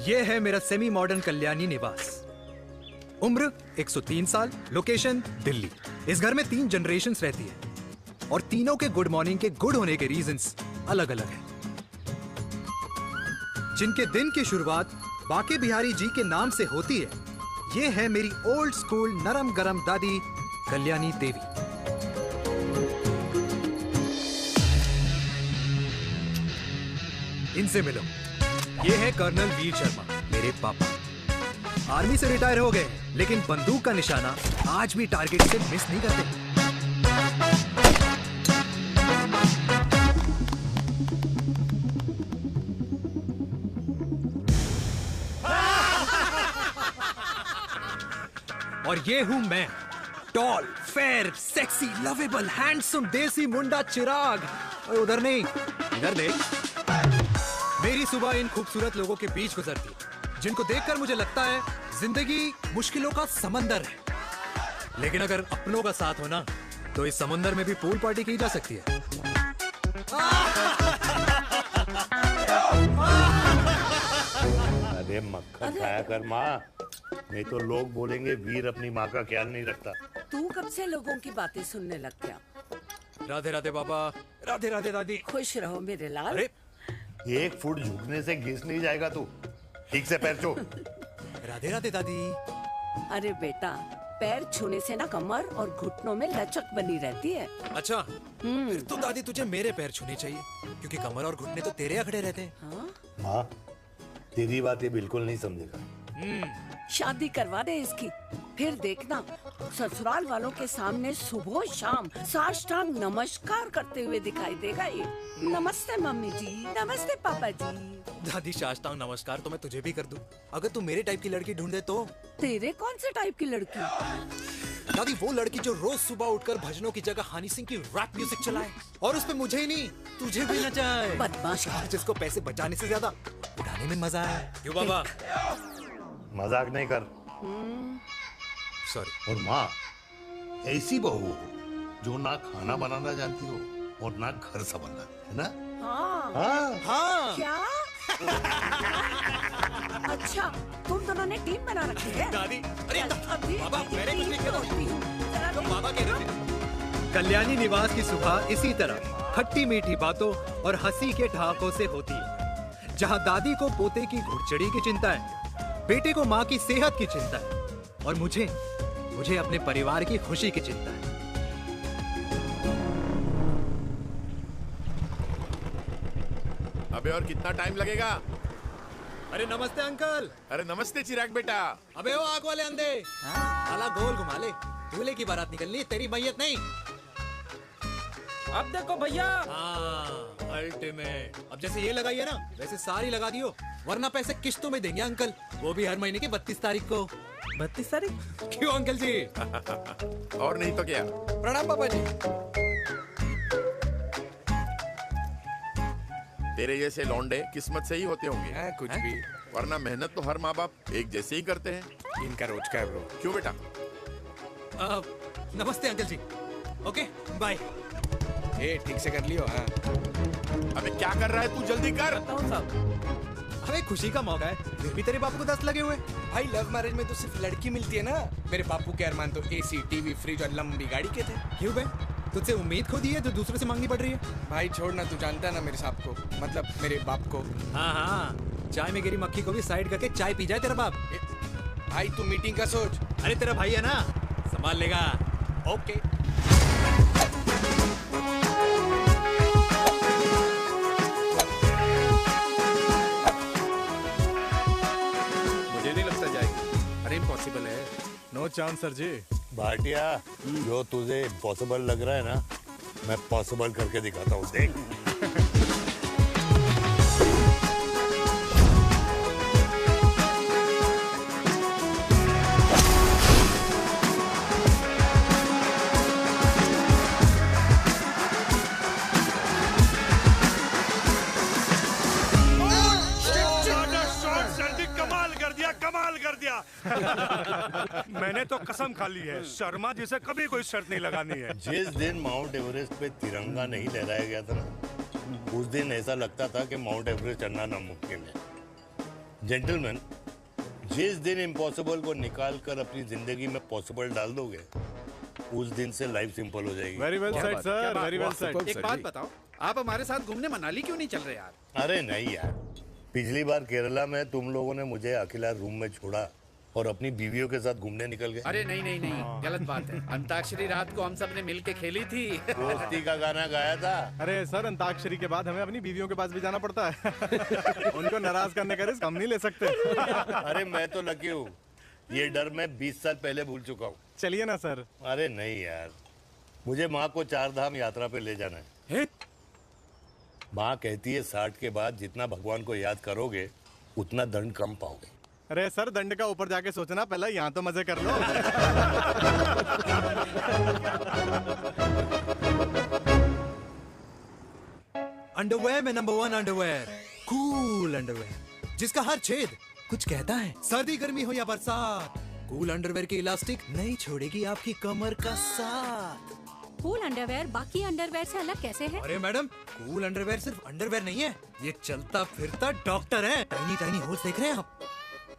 ये है मेरा सेमी मॉडर्न कल्याणी निवास। उम्र 103 साल, लोकेशन दिल्ली। इस घर में 3 जनरेशंस रहती है और तीनों के गुड मॉर्निंग के गुड होने के रीजंस अलग अलग हैं। जिनके दिन की शुरुआत बाके बिहारी जी के नाम से होती है, ये है मेरी ओल्ड स्कूल नरम गरम दादी कल्याणी देवी। इनसे मिलो। ये है कर्नल वीर शर्मा, मेरे पापा। आर्मी से रिटायर हो गए हैं, लेकिन बंदूक का निशाना आज भी टारगेट से मिस नहीं करते। और ये हूं मैं, tall, fair, sexy, lovable, handsome desi मुंडा चिराग। और उधर नहीं, इधर देख। मेरी सुबह इन खूबसूरत लोगों के बीच गुजरती है, जिनको देखकर मुझे लगता है जिंदगी मुश्किलों का समंदर है, लेकिन अगर अपनों का साथ हो ना, तो इस समुंदर में भी पूल पार्टी की जा सकती है। अरे मक्खन खाया कर माँ, नहीं तो लोग बोलेंगे वीर अपनी माँ का ख्याल नहीं रखता। तू कब से लोगों की बातें सुनने लग गया? राधे राधे बाबा, राधे राधे दादी। खुश रहो मेरे लाल। अरे 1 फुट झुकने से घिस नहीं जाएगा तू, ठीक से पैर छू। राधे राधे दादी। अरे बेटा, पैर छूने से ना कमर और घुटनों में लचक बनी रहती है। अच्छा, फिर तो दादी तुझे मेरे पैर छूने चाहिए, क्योंकि कमर और घुटने तो तेरे अखड़े रहते हैं। हाँ? माँ, तेरी बात ये बिल्कुल नहीं समझेगा। शादी करवा दे इसकी, फिर देखना ससुराल वालों के सामने सुबह शाम साष्टांग नमस्कार करते हुए दिखाई देगा ये। नमस्ते मम्मी जी, नमस्ते पापा जी। दादी साष्टांग नमस्कार तो मैं तुझे भी कर दूं, अगर तू मेरे टाइप की लड़की ढूंढे तो। तेरे कौन से टाइप की लड़की? दादी वो लड़की जो रोज सुबह उठकर भजनों की जगह हनी सिंह की रैप म्यूजिक चलाए, और उसपे मुझे ही नहीं तुझे भी नचाए। बदमाश। जिसको पैसे बचाने से ज्यादा उड़ाने में मजा है। क्यों बाबा? मजाक नहीं कर। सॉरी। और माँ, ऐसी बहू हो जो ना खाना बनाना जानती हो और ना घर संभालना, है ना? हाँ। हाँ हाँ। क्या? अच्छा, तुम दोनों ने टीम बना रखी है? दादी, अरे अभी बाबा, मैंने कुछ नहीं किया। जरा तो बाबा कह रहे थे। कल्याणी निवास की सुबह इसी तरह खट्टी मीठी बातों और हंसी के ठहाकों से होती है, जहां दादी को पोते की घुड़चड़ी की चिंता है, बेटे को माँ की सेहत की चिंता है, और मुझे अपने परिवार की खुशी की चिंता है। अबे और कितना टाइम लगेगा? अरे नमस्ते अंकल। अरे नमस्ते चिराग बेटा। अबे वो आग वाले अंधे, साला गोल घुमा ले। दूल्हे की बारात निकलनी, तेरी मैयत नहीं। अब देखो भैया। हाँ, अल्टीमेट। अब जैसे ये लगाई है ना, वैसे सारी लगा दियो, वरना पैसे किश्तों में देंगे अंकल, वो भी हर महीने की 32 तारीख को। 32 तारीख? क्यों अंकल जी? और नहीं तो क्या। प्रणाम पापा जी। तेरे जैसे लौंडे किस्मत से ही होते होंगे। कुछ भी, वरना मेहनत तो हर माँ बाप एक जैसे ही करते हैं। इनका रोज का है ब्रो। क्यों बेटा? नमस्ते अंकल जी। Okay bye. ठीक से कर लियो। हाँ। अबे क्या कर रहा है तू, जल्दी कर। बताओ साहब। हमें खुशी का मौका है, फिर भी तेरे बापू को 10 लगे हुए। भाई लव मैरिज में तो सिर्फ लड़की मिलती है ना। मेरे बापू के अरमान तो एसी, टीवी, फ्रिज और लंबी गाड़ी के थे। क्यों बे? तुझसे उम्मीद खो दी है जो दूसरे से मांगनी पड़ रही है? भाई छोड़ना, तू जानता है ना मेरे साहब को, मतलब मेरे बाप को। हाँ हाँ, चाय में गिरी मक्खी को भी साइड करके चाय पी जाए तेरा बाप। भाई तू मीटिंग का सोच। अरे तेरा भाई है ना, संभाल लेगा। ओके। मुझे नहीं लगता जाएगी। अरे इम्पॉसिबल है। नो चांस सर जी। भाटिया, जो तुझे इम्पॉसिबल लग रहा है ना, मैं पॉसिबल करके दिखाता हूँ, देख। मैंने तो कसम खा ली है, शर्मा जी से कभी कोई शर्त नहीं लगानी है। जिस दिन माउंट एवरेस्ट पे तिरंगा नहीं लहराया गया था ना, उस दिन ऐसा लगता था कि माउंट एवरेस्ट चढ़ना नामुमकिन है। जेंटलमैन, जिस दिन इम्पॉसिबल को निकाल कर अपनी जिंदगी में पॉसिबल डाल दोगे, उस दिन से लाइफ सिंपल हो जाएगी। Very well said sir, very well said. एक बात बताओ, आप हमारे साथ घूमने मनाली क्यों नहीं चल रहे यार? अरे नहीं यार, पिछली बार केरला में तुम लोगों ने मुझे अकेला रूम में छोड़ा और अपनी बीवियों के साथ घूमने निकल गए। अरे नहीं नहीं नहीं, गलत बात है। अंताक्षरी रात को हम सब ने मिल के खेली थी। दोस्ती का गाना गाया था। अरे सर, अंताक्षरी के बाद हमें अपनी बीवियों के पास भी जाना पड़ता है। उनको नाराज करने का रिस्क हम नहीं ले सकते। अरे मैं तो लकी हूँ, ये डर मैं 20 साल पहले भूल चुका हूँ। चलिए ना सर। अरे नहीं यार, मुझे माँ को 4 धाम यात्रा पे ले जाना है। माँ कहती है 60 के बाद जितना भगवान को याद करोगे उतना दंड कम पाओगे। अरे सर, दंड का ऊपर जाके सोचना, पहले यहाँ तो मजे कर लो। अंडरवेयर में नंबर 1 अंडरवेयर, कूल अंडरवेयर, जिसका हर छेद कुछ कहता है। सर्दी गर्मी हो या बरसात, कूल अंडरवेयर की इलास्टिक नहीं छोड़ेगी आपकी कमर का साथ। कूल अंडरवेयर बाकी अंडरवेयर से अलग कैसे है? अरे मैडम, कूल अंडरवेयर सिर्फ अंडरवेयर नहीं है, ये चलता फिरता डॉक्टर है। टाइनी टाइनी होल्स देख रहे हैं आप?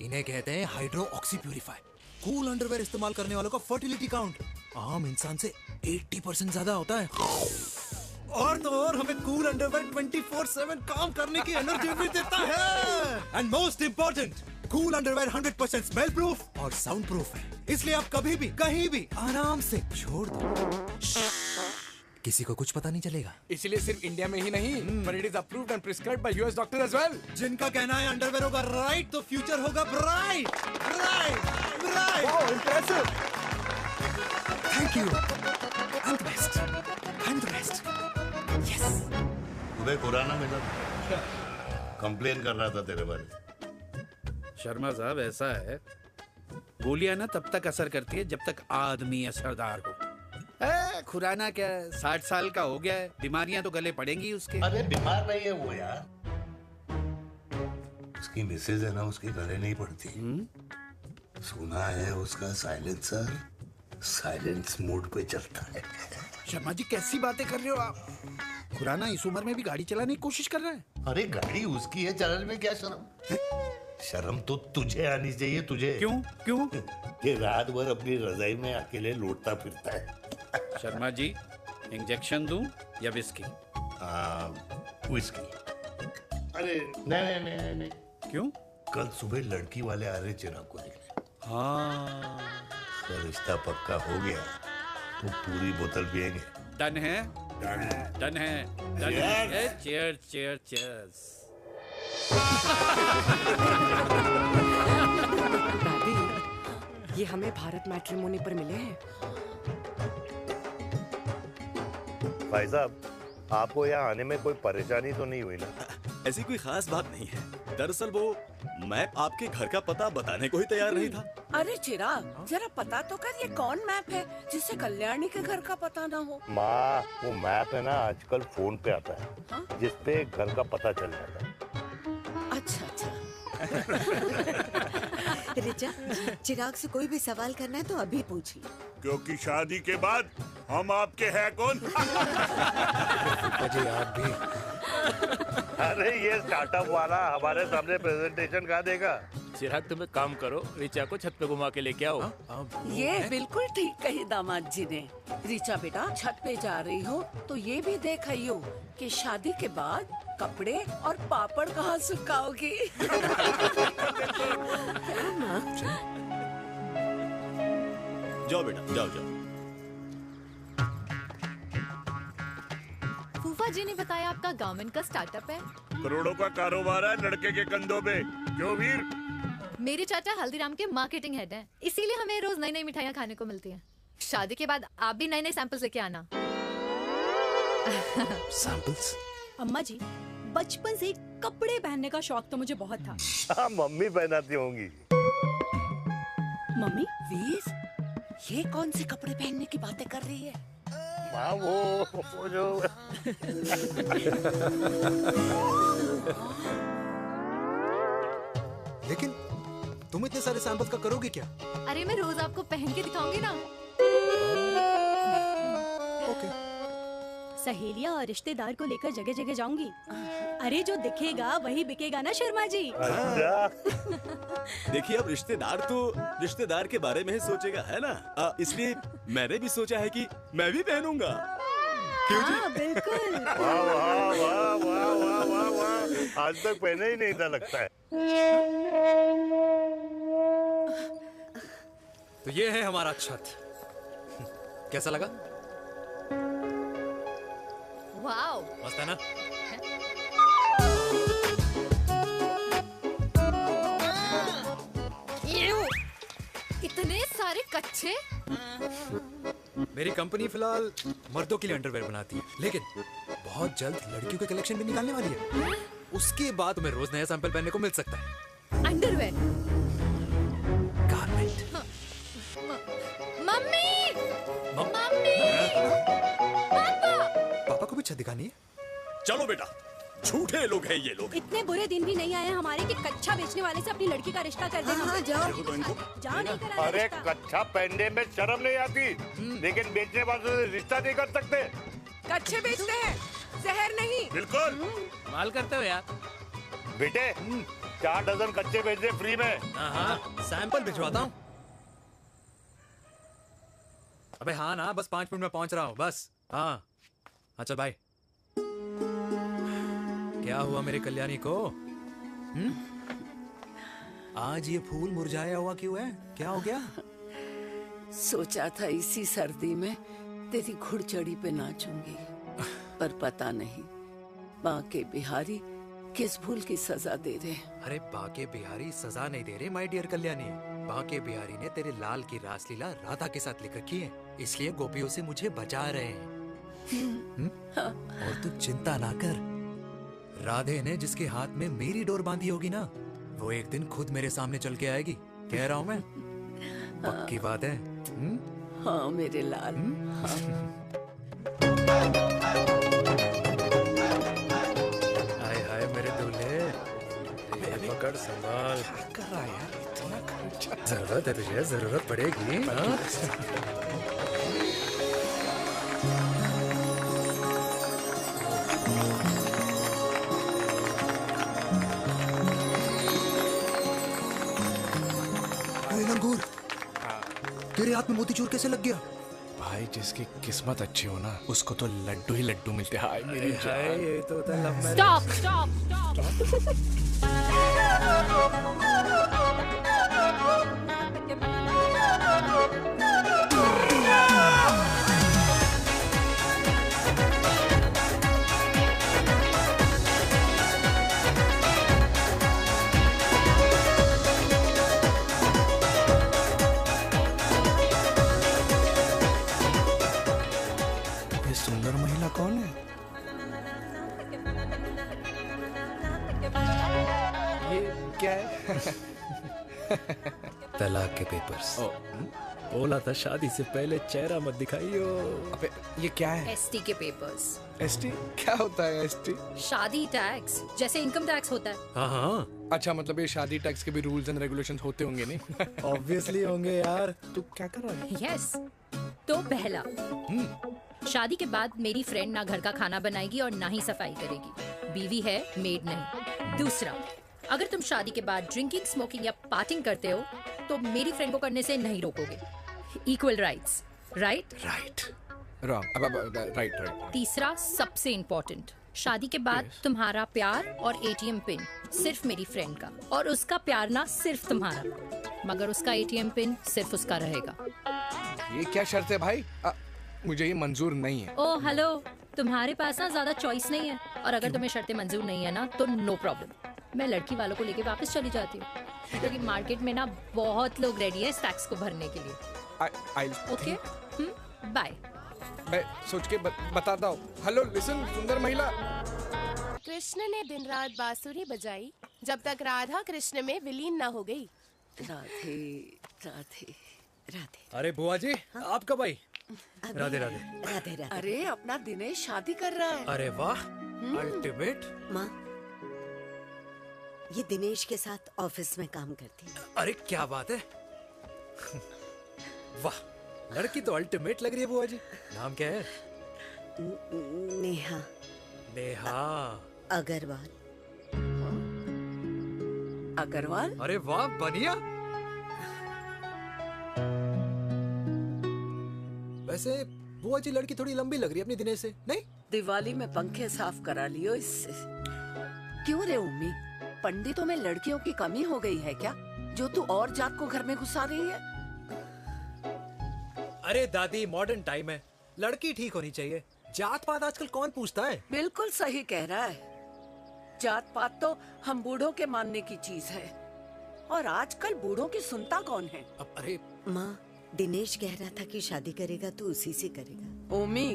इन्हें कहते हैं hydro oxy purifier. Cool underwear इस्तेमाल करने वालों का फर्टिलिटी काउंट आम इंसान से 80% ज्यादा होता है। और तो और हमें कूल अंडरवेयर 24/7 काम करने की एनर्जी भी देता है। And most important, cool underwear 100% smell proof और साउंड प्रूफ है, इसलिए आप कभी भी कहीं भी आराम से छोड़ दो, किसी को कुछ पता नहीं चलेगा। इसीलिए सिर्फ इंडिया में ही नहीं, but it is approved and prescribed by US doctor as well. जिनका कहना है अंडरवेयर होगा राइट तो फ्यूचर होगा bright, bright, bright. Oh, impressive. Thank you. I'm the best. I'm the best. Yes. तुम्हें खुराना मिला, कंप्लेन कर रहा था तेरे बारे में। शर्मा साहब, ऐसा है, गोलियां ना तब तक असर करती है जब तक आदमी असरदार हो। खुराना क्या, 60 साल का हो गया है, बीमारियां तो गले पड़ेंगी उसके। अरे बीमार नहीं है वो यार, उसकी मिसेज है ना, उसके गले नहीं पड़ती। सुना है उसका साइलेंसर साइलेंस मोड पे चलता है। शर्मा जी, कैसी बातें कर रहे हो आप? खुराना इस उम्र में भी गाड़ी चलाने की कोशिश कर रहा है। अरे गाड़ी उसकी है, चलाने में क्या शर्म? शर्म तो तुझे आनी चाहिए, तुझे। क्यों क्यों? ये रात भर अपनी रजाई में अकेले लौटता फिरता है। शर्मा जी, इंजेक्शन दूं या विस्की? विस्की। अरे नहीं नहीं नहीं नहीं। क्यों? कल सुबह लड़की वाले आ रहे चिराग को देखने। हाँ, तो रिश्ता पक्का हो गया तो पूरी बोतल पिएंगे। डन है, डन है, डन है। Cheers cheers cheers. दादी, ये हमें भारत मैट्रिमोनी पर मिले हैं। भाई साहब, आपको यहाँ आने में कोई परेशानी तो नहीं हुई ना? ऐसी कोई खास बात नहीं है। दरअसल वो मैप आपके घर का पता बताने को ही तैयार नहीं था। अरे चिराग, जरा पता तो कर, ये कौन मैप है जिससे कल्याणी के घर का पता ना हो? माँ, वो मैप है ना आजकल फोन पे आता है, जिसपे घर का पता चल जाता है। अच्छा अच्छा। रिचा, चिराग से कोई भी सवाल करना है तो अभी पूछिए, क्योंकि शादी के बाद हम आपके हैं कौन? अजय आप भी। अरे ये स्टार्टअप वाला हमारे सामने प्रेजेंटेशन कहाँ देगा? चिराग, तुम एक काम करो, रिचा को छत पे घुमा के लेके आओ। ये बिल्कुल ठीक कही दामाद जी ने। रिचा बेटा, छत पे जा रही हो तो ये भी देख आइयो कि शादी के बाद कपड़े और पापड़ कहाँ सुखाओगी। जाओ बेटा, जाओ जाओ। फूफा जी ने बताया आपका गवर्नमेंट का स्टार्टअप है। करोड़ों का कारोबार है लड़के के कंधों पे। क्यों वीर? मेरे चाचा हल्दीराम के मार्केटिंग हेड हैं, इसीलिए हमें रोज नई नई मिठाइयाँ खाने को मिलती हैं। शादी के बाद आप भी नए नए सैंपल्स लेके आना। सैंपल्स? अम्मा जी, बचपन से ही कपड़े पहनने का शौक तो मुझे बहुत था। हाँ, मम्मी पहनाती होंगी। मम्मी? वीर, ये कौन से कपड़े पहनने की बातें कर रही है? माँ, वो जो लेकिन तुम इतने सारे सैंपल्स का करोगे क्या? अरे मैं रोज आपको पहन के दिखाऊंगी ना। ओके। सहेलियां और रिश्तेदार को लेकर जगह जगह जाऊंगी। अरे जो दिखेगा वही बिकेगा ना शर्मा जी। देखिए अब रिश्तेदार तो रिश्तेदार के बारे में ही सोचेगा, है ना? इसलिए मैंने भी सोचा है कि मैं भी पहनूंगा। हाँ बिल्कुल। वाह वाह वाह वाह वाह वाह वाह, आज तक पहने ही नहीं था लगता है। तो ये है हमारा छत, कैसा लगा? वाओ, मस्त है ना? इतने सारे कच्चे। मेरी कंपनी फिलहाल मर्दों के लिए अंडरवेयर बनाती है, लेकिन बहुत जल्द लड़कियों के कलेक्शन भी निकालने वाली है। उसके बाद तुम्हें रोज नया सैंपल पहनने को मिल सकता है। अंडरवेयर? गारमेंट। मम्मी, मम्मी, पापा को भी छत दिखानी है। चलो बेटा, झूठे लोग हैं ये लोग। इतने बुरे दिन भी नहीं आए हमारे कि कच्चा बेचने वाले से अपनी लड़की का रिश्ता कर देना। हाँ, जाओ जाओ नहीं करा। अरे कच्चा पहनने में शर्म नहीं आती, लेकिन बेचने वालों से रिश्ता नहीं कर सकते। कच्चे बेचते हैं, जहर नहीं। बिल्कुल माल करते हो यार। बेटे 4 डजन कच्चे बेच दे फ्री में। हाँ, सैंपल भिजवाता हूँ। अबे हाँ ना, बस 5 मिनट में पहुंच रहा हूँ बस। हाँ अच्छा बाय। क्या हुआ मेरे कल्याणी को? आज ये फूल मुरझाया हुआ क्यों है? क्या हो गया? सोचा था इसी सर्दी में तेरी घुड़चड़ी पे नाचूंगी, पर पता नहीं बाके बिहारी किस भूल की सजा दे रहे। अरे बाके बिहारी सजा नहीं दे रहे माय डियर कल्याणी। बाके बिहारी ने तेरे लाल की रासलीला राधा के साथ लिख रखी है, इसलिए गोपियों से मुझे बचा रहे हैं। और तू चिंता ना कर, राधे ने जिसके हाथ में मेरी डोर बांधी होगी ना, वो एक दिन खुद मेरे सामने चल के आएगी। कह रहा हूँ मैं, पक्की बात है। हाँ मेरे लाल। हाय हाय मेरे दूल्हे, पकड़ संभाल। कर रहा है यार, इतना खर्चा। जरूरत है तुझे, जरूरत पड़ेगी। हाँ? तेरे हाथ में मोतीचूर कैसे लग गया? भाई जिसकी किस्मत अच्छी हो ना, उसको तो लड्डू ही लड्डू मिलते हैं। हाय मेरी हाय, ये तो होता है लव मैरिज। स्टॉप स्टॉप ये सुंदर महिला कौन है? ये क्या है? तलाक के पेपर्स। बोला था शादी से पहले चेहरा मत दिखाइयो। अबे ये क्या है? एसटी के पेपर्स। एसटी क्या होता है? एसटी शादी टैक्स, जैसे इनकम टैक्स होता है। हाँ हाँ, अच्छा, मतलब ये शादी टैक्स के भी रूल्स एंड रेगुलेशंस होते होंगे नहीं? ऑब्वियसली होंगे यार। तू क्या कर रहा है? यस। तो पहला, शादी के बाद मेरी फ्रेंड ना घर का खाना बनाएगी और ना ही सफाई करेगी, बीवी है, मेड नहीं। दूसरा, अगर तुम शादी के बाद ड्रिंकिंग, स्मोकिंग या पार्टिंग करते हो तो मेरी फ्रेंड को करने से नहीं रोकोगे। Equal rights, right? Right. Wrong. अब राइट राइट। तीसरा, सबसे इम्पोर्टेंट, शादी के बाद तुम्हारा प्यार और एटीएम पिन सिर्फ मेरी फ्रेंड का, और उसका प्यार ना सिर्फ तुम्हारा, मगर उसका एटीएम पिन सिर्फ उसका रहेगा। ये क्या शर्त है भाई? मुझे ये मंजूर नहीं है। ओ हेलो, तुम्हारे पास ना ज्यादा चॉइस नहीं है, और अगर तुम्हें शर्तें मंजूर नहीं है ना तो नो प्रॉब्लम, मैं लड़की वालों को लेके वापस चली जाती हूँ, क्योंकि मार्केट में ना बहुत लोग रेडी है इस टैक्स को भरने के लिए। Okay, bye. मैं सोच के बताता हूँ। हेलो लिसन सुंदर महिला। कृष्ण ने दिन रात बांसुरी बजाई जब तक राधा कृष्ण में विलीन ना हो गई। राधे राधे राधे। अरे बुआ जी, आप कब आई? राधे राधे। राधे राधे। अरे अपना दिनेश शादी कर रहा है। अरे वाह, अल्टीमेट। माँ, ये दिनेश के साथ ऑफिस में काम करती है। अरे क्या बात है। वाह, लड़की तो अल्टीमेट लग रही है बुआ जी। नाम क्या है? नेहा नेहा अग्रवाल। अग्रवाल? अरे वाह, बढ़िया। वैसे बुआ जी लड़की थोड़ी लंबी लग रही है अपनी दिनेश से, नहीं? दिवाली में पंखे साफ करा लियो इससे। क्यों रे उम्मी, पंडितों में लड़कियों की कमी हो गई है क्या, जो तू और जात को घर में घुसा रही है? अरे दादी, मॉडर्न टाइम है, लड़की ठीक होनी चाहिए। जात पात आजकल कौन पूछता है? बिल्कुल सही कह रहा है। जात पात तो हम बूढ़ों के मानने की चीज है, और आजकल बूढ़ों की सुनता कौन है? अरे माँ, दिनेश कह रहा था कि शादी करेगा तो उसी से करेगा। ओमी,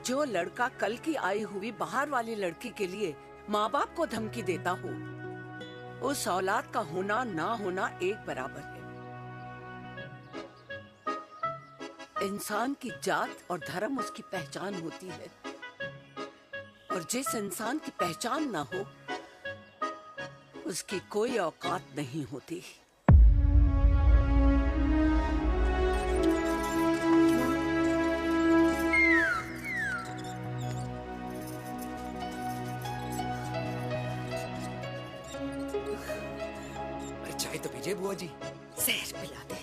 जो लड़का कल की आई हुई बाहर वाली लड़की के लिए माँ बाप को धमकी देता हो, उस औलाद का होना ना होना एक बराबर है। इंसान की जात और धर्म उसकी पहचान होती है, और जिस इंसान की पहचान ना हो, उसकी कोई औकात नहीं होती। अरे चाय तो पीजिए बुआ जी। जहर पिला दे।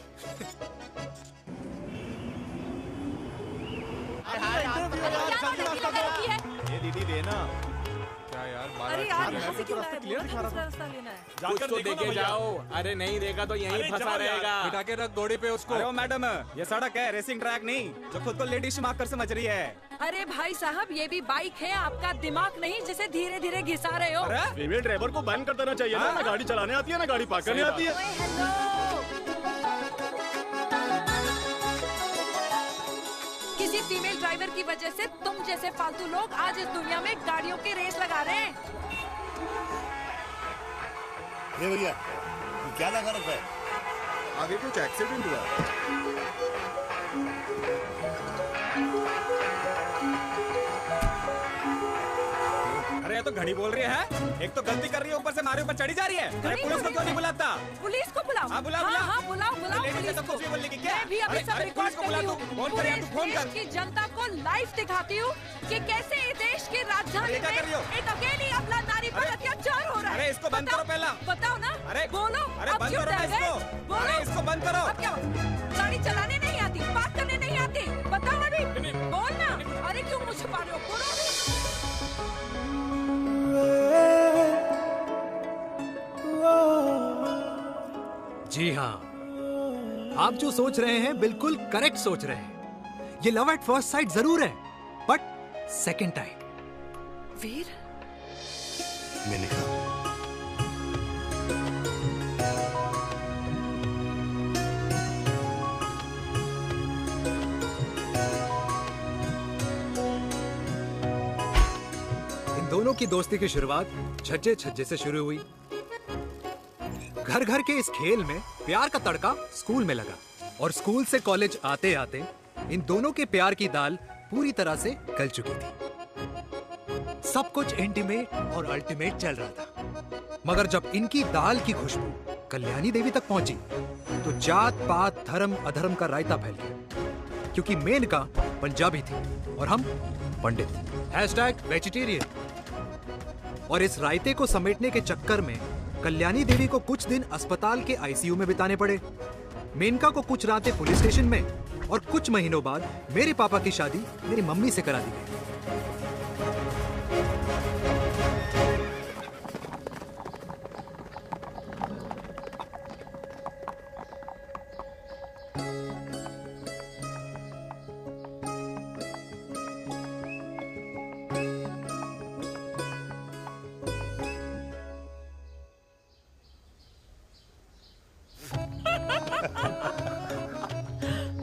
ये दीदी देना। क्या यार, अरे यार, यहाँ से क्यों रास्ता क्लियर दिखा रहा था। कुछ तो देके जाओ। अरे नहीं देगा तो यहीं फंसा रहेगा। बिठा के रख घोड़े पे उसको। अरे मैडम, ये सड़क है, रेसिंग ट्रैक नहीं, जो खुद को लेडी शिमाक कर समझ रही है। अरे भाई साहब, ये भी बाइक है, आपका दिमाग नहीं जिसे धीरे धीरे घिसा रहे हो। फीमेल ड्राइवर को बैन कर देना चाहिए ना गाड़ी चलाने आती है ना गाड़ी पार्क करने आती है। किसी फीमेल ड्राइवर की वजह से तुम जैसे फालतू लोग आज इस दुनिया में गाड़ियों की रेस लगा रहे हैं। ये भैया, ये क्या लगा रखा है? आगे कुछ एक्सीडेंट हुआ। अरे ये तो घड़ी बोल रही है, एक तो गलती कर रही है, ऊपर से हमारे ऊपर चढ़ी जा रही है। अरे पुलिस को क्यों नहीं बुलाता? पुलिस को बुलाओ। हाँ, बुलाओ, हाँ, बुलाओ। हाँ, बुलाओ बुलाओ लेडीज पुलिस है तो को। कुछ भी बोलने की क्या? मैं भी अभी सब अरे रिकॉर्ड पुलिस को कर बुला रही दो। हूँ। फोन कर पूरे यार, तू फोन देश कर। की जनता को लाइव दिखाती हूँ कि कैसे इस देश की राजधानी अरे क्या कर रही हो? में एक अकेली अबला नारी पर अत्याचार हो रहा है। अरे इसको बंद करो पहला। बताओ ना। अरे बोलो। अरे अब बंद क्यों करो ना डर रहे? इसको। बोलो। अरे इसको बंद करो। अब क्या गाड़ी चलाने नहीं आती, बात करने नहीं आती, बताओ अभी। बोल ना। अरे क्यों मुझे छुपा रहे हो? बोलो। जी हाँ, आप जो सोच रहे हैं बिल्कुल करेक्ट सोच रहे हैं। ये लव एट फर्स्ट साइट जरूर है, बट सेकंड टाइम। वीर, मैंने कहा इन दोनों की दोस्ती की शुरुआत छज्जे छज्जे से शुरू हुई। घर घर के इस खेल में प्यार का तड़का स्कूल में लगा, और स्कूल से कॉलेज आते आते इन दोनों के प्यार की दाल पूरी तरह से गल चुकी थी। सब कुछ इंटीमेट और अल्टीमेट चल रहा था, मगर जब इनकी दाल की खुशबू कल्याणी देवी तक पहुंची तो जात पात धर्म अधर्म का रायता फैल गया, क्योंकि मेनका पंजाबी थी और हम पंडित। #वेजिटेरियन। और इस रायते को समेटने के चक्कर में कल्याणी देवी को कुछ दिन अस्पताल के आईसीयू में बिताने पड़े, मेनका को कुछ रातें पुलिस स्टेशन में, और कुछ महीनों बाद मेरे पापा की शादी मेरी मम्मी से करा दी गई।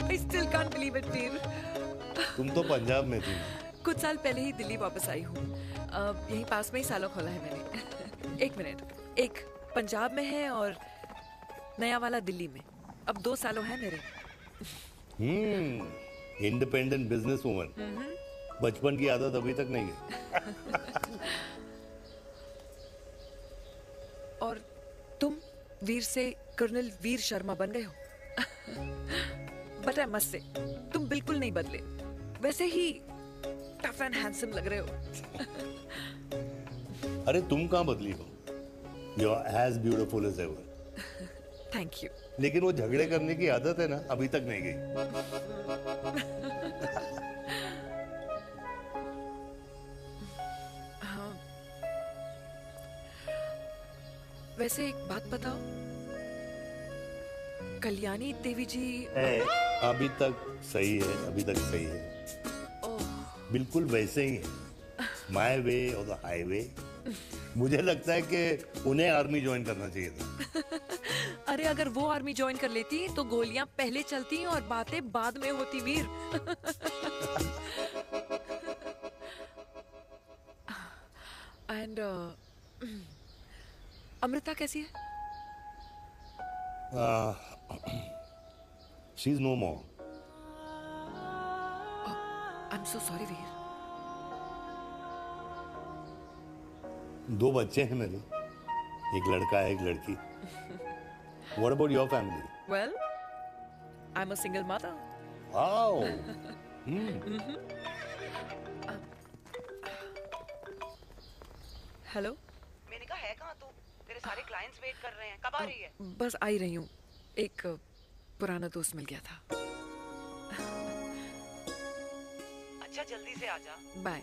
I still can't believe it, वीर। तुम तो पंजाब में थी। कुछ साल पहले ही दिल्ली वापस आई हूँ। यहीं पास में ही सालों खोला है मैंने। एक मिनट, एक पंजाब में है और नया वाला दिल्ली में। अब 2 सालों है मेरे। Independent business woman. बचपन की आदत अभी तक नहीं है। और तुम वीर से कर्नल वीर शर्मा बन गए हो। बट आई मस्ट से, तुम बिल्कुल नहीं बदले। वैसे ही टफ एंड हैंडसम लग रहे हो। अरे तुम कहाँ बदली हो? You are as beautiful as ever. Thank you. लेकिन वो झगड़े करने की आदत है ना, अभी तक नहीं गई। हाँ। वैसे एक बात बताओ, कल्याणी देवी जी अभी तक सही है, अभी तक सही है, बिल्कुल वैसे ही है, माय वे और द हाईवे। मुझे लगता है कि उन्हें आर्मी ज्वाइन करना चाहिए था। अरे अगर वो आर्मी ज्वाइन कर लेती तो गोलियां पहले चलती और बातें बाद में होती वीर। एंड अमृता कैसी है? She is no more. I am so sorry Veer. 2 बच्चे हैं मेरे, एक लड़का है, एक लड़की। What about your family? Well, I'm a single mother. Wow. Hello. मैंने कहा है कहाँ तू? तेरे सारे क्लाइंट्स वेट कर रहे हैं, कब आ रही है? बस आ ही रही हूँ, एक पुराना दोस्त मिल गया था। अच्छा जल्दी से आ जा। बाय।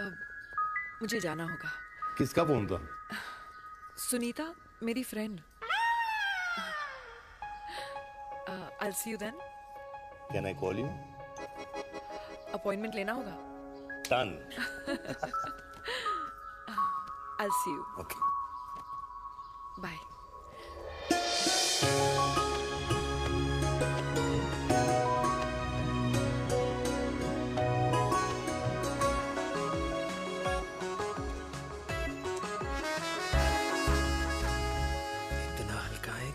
अब मुझे जाना होगा। किसका फोन था? सुनीता, मेरी friend. I'll see you then. Can I call you? Appointment लेना होगा। Done. I'll see you. Okay. Bye.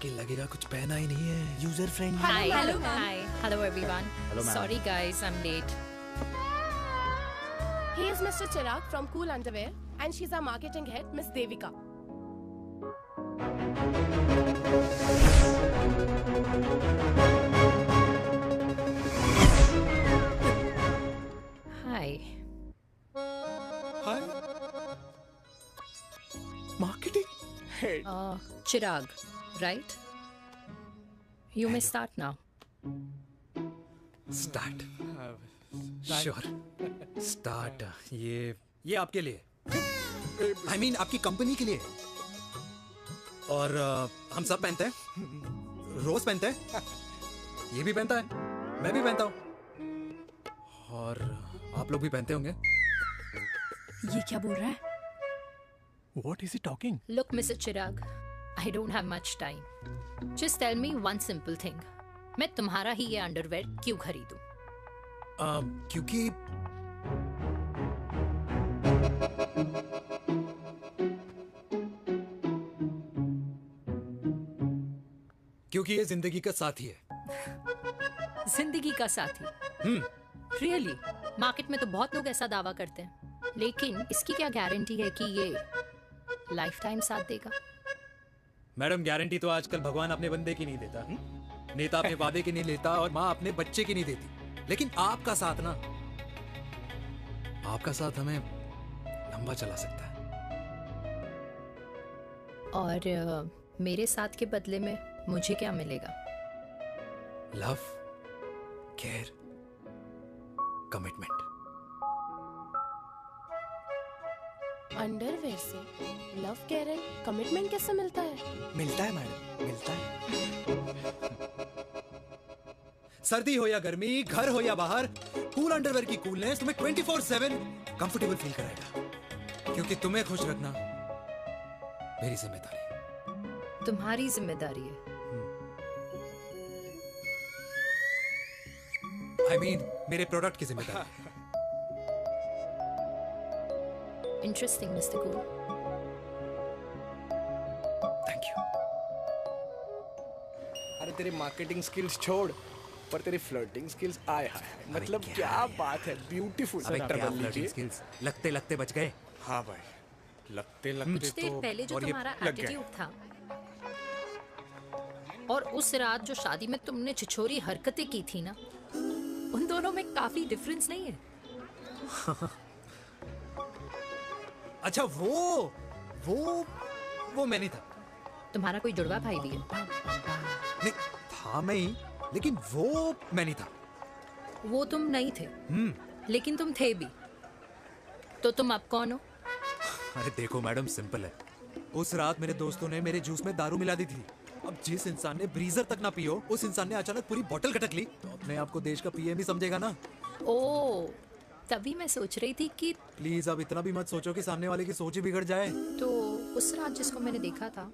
लगेगा कुछ पहना ही नहीं है। User friendly. Hi. Hello everyone. Hello, ma'am. Sorry guys, I'm late. He is Mr. Chirag from Cool Underwear and she's our marketing head, Miss Devika. Hi. Hi. Marketing head. Chirag, right? You may start now. Start. Sure. Start. ये आपके लिए। I mean आपकी company के लिए। और हम सब पहनते हैं। रोज पहनते हैं। ये भी पहनता है। मैं भी पहनता हूँ। और आप लोग भी पहनते होंगे। ये क्या बोल रहा है? What is he talking? Look, Mr. Chirag, I don't have much time. Just tell me one simple thing. मैं तुम्हारा ही ये अंडरवेयर क्यों खरीदूं? क्योंकि ये जिंदगी का साथी है। जिंदगी का साथी? Really? मार्केट में तो बहुत लोग ऐसा दावा करते हैं, लेकिन इसकी क्या गारंटी है कि ये लाइफ टाइम साथ देगा? मैडम, गारंटी तो आजकल भगवान अपने बंदे की नहीं देता, नेता अपने वादे की नहीं लेता और माँ अपने बच्चे की नहीं देती। लेकिन आपका साथ ना, आपका साथ हमें लंबा चला सकता है। और मेरे साथ के बदले में मुझे क्या मिलेगा? Love, care, commitment. अंडरवेयर से लव, केयर एंड कमिटमेंट कैसे मिलता है? मिलता है मैडम, मिलता है। सर्दी हो या गर्मी, घर हो या बाहर, कूल अंडरवेयर की कूलनेस तुम्हें 24/7 कंफर्टेबल फील कराएगा। क्योंकि तुम्हें खुश रखना मेरी जिम्मेदारी है। तुम्हारी जिम्मेदारी है? I mean, मेरे प्रोडक्ट की जिम्मेदारी है। Interesting, Mr. Cool. Thank you. अरे तेरे मार्केटिंग स्किल्स छोड़, पर तेरी फ्लर्टिंग स्किल्स आए हाय, मतलब क्या बात है, ब्यूटीफुल। स्किल्स लगते लगते बच गए। हाँ भाई, लगते कुछ देर पहले जो तुम्हारा एटीट्यूड था, और उस रात जो शादी में तुमने छिछोरी हरकतें की थी ना, उन दोनों में काफी डिफरेंस नहीं है? अच्छा वो मैं नहीं था। तुम्हारा कोई जुड़वा भाई भी है? नहीं था मैं ही, लेकिन वो मैं नहीं था। वो तुम नहीं थे, लेकिन तुम थे भी। तो तुम अब कौन हो? अरे देखो मैडम, सिंपल है। उस रात मेरे दोस्तों ने मेरे जूस में दारू मिला दी थी। अब जिस इंसान ने ब्रीजर तक ना पियो, उस इंसान ने अचानक पूरी बोतल खटक ली, तो अपने आप को देश का पीएम ही समझेगा ना। ओ, तभी मैं सोच रही थी कि प्लीज अब इतना भी मत सोचो कि सामने वाले की सोच ही बिगड़ जाए। तो उस रात जिसको मैंने देखा था,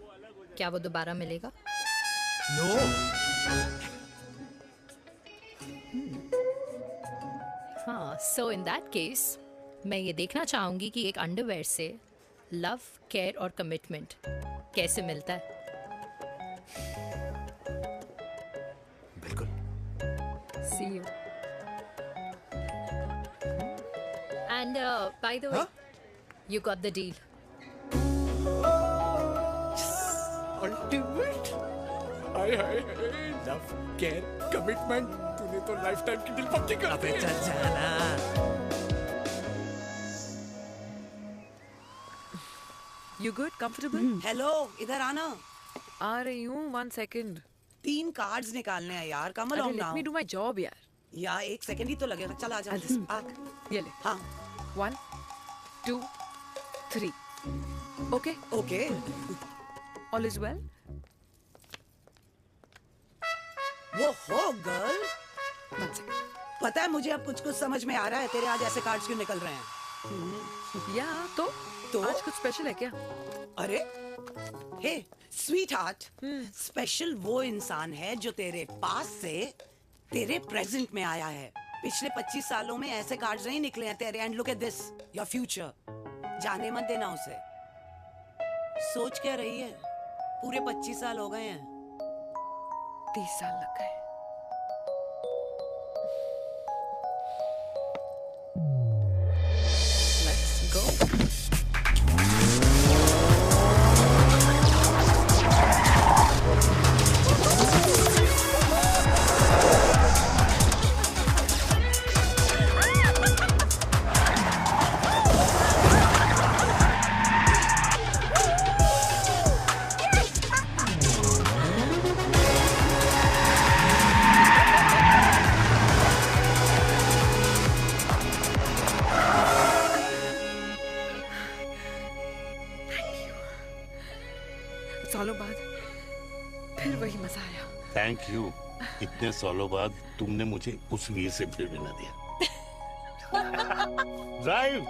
क्या वो दोबारा मिलेगा? नो। हाँ, सो इन दैट केस मैं ये देखना चाहूंगी कि एक अंडरवेयर से लव, केयर और कमिटमेंट कैसे मिलता है। बिल्कुल। See you. And by the way, you got the deal. Ultimate. Hi hi love, care, commitment. तूने तो लाइफ टाइम की डील पक्की कर दी। चल जाना। You good? Comfortable? हेलो, इधर आना। आ रही हूँ, 1 second. 3 कार्ड्स निकालने हैं यार, कम अरे along let now। me do my job यार. यार 1 सेकंड ही तो लगेगा, चल आजा। ये ले. हाँ। 1, 2, 3. Okay? Okay. All is well? वो हो गर्ल। 1 second. पता है मुझे अब कुछ समझ में आ रहा है, तेरे आज ऐसे कार्ड्स क्यों निकल रहे हैं। या तो आज कुछ स्पेशल है क्या? अरे हे स्वीट हार्ट, स्पेशल वो इंसान है जो तेरे पास से तेरे प्रेजेंट में आया है। पिछले 25 सालों में ऐसे कार्ड्स नहीं निकले हैं तेरे। And look at this, your future. जाने मत देना उसे। सोच क्या रही है, पूरे 25 साल हो गए हैं। 30 साल लग गए। Let's go. सालों बाद फिर वही मजा आया। Thank you. इतने सालों बाद तुमने मुझे उस वीर से फिर मिला दिया। ड्राइव।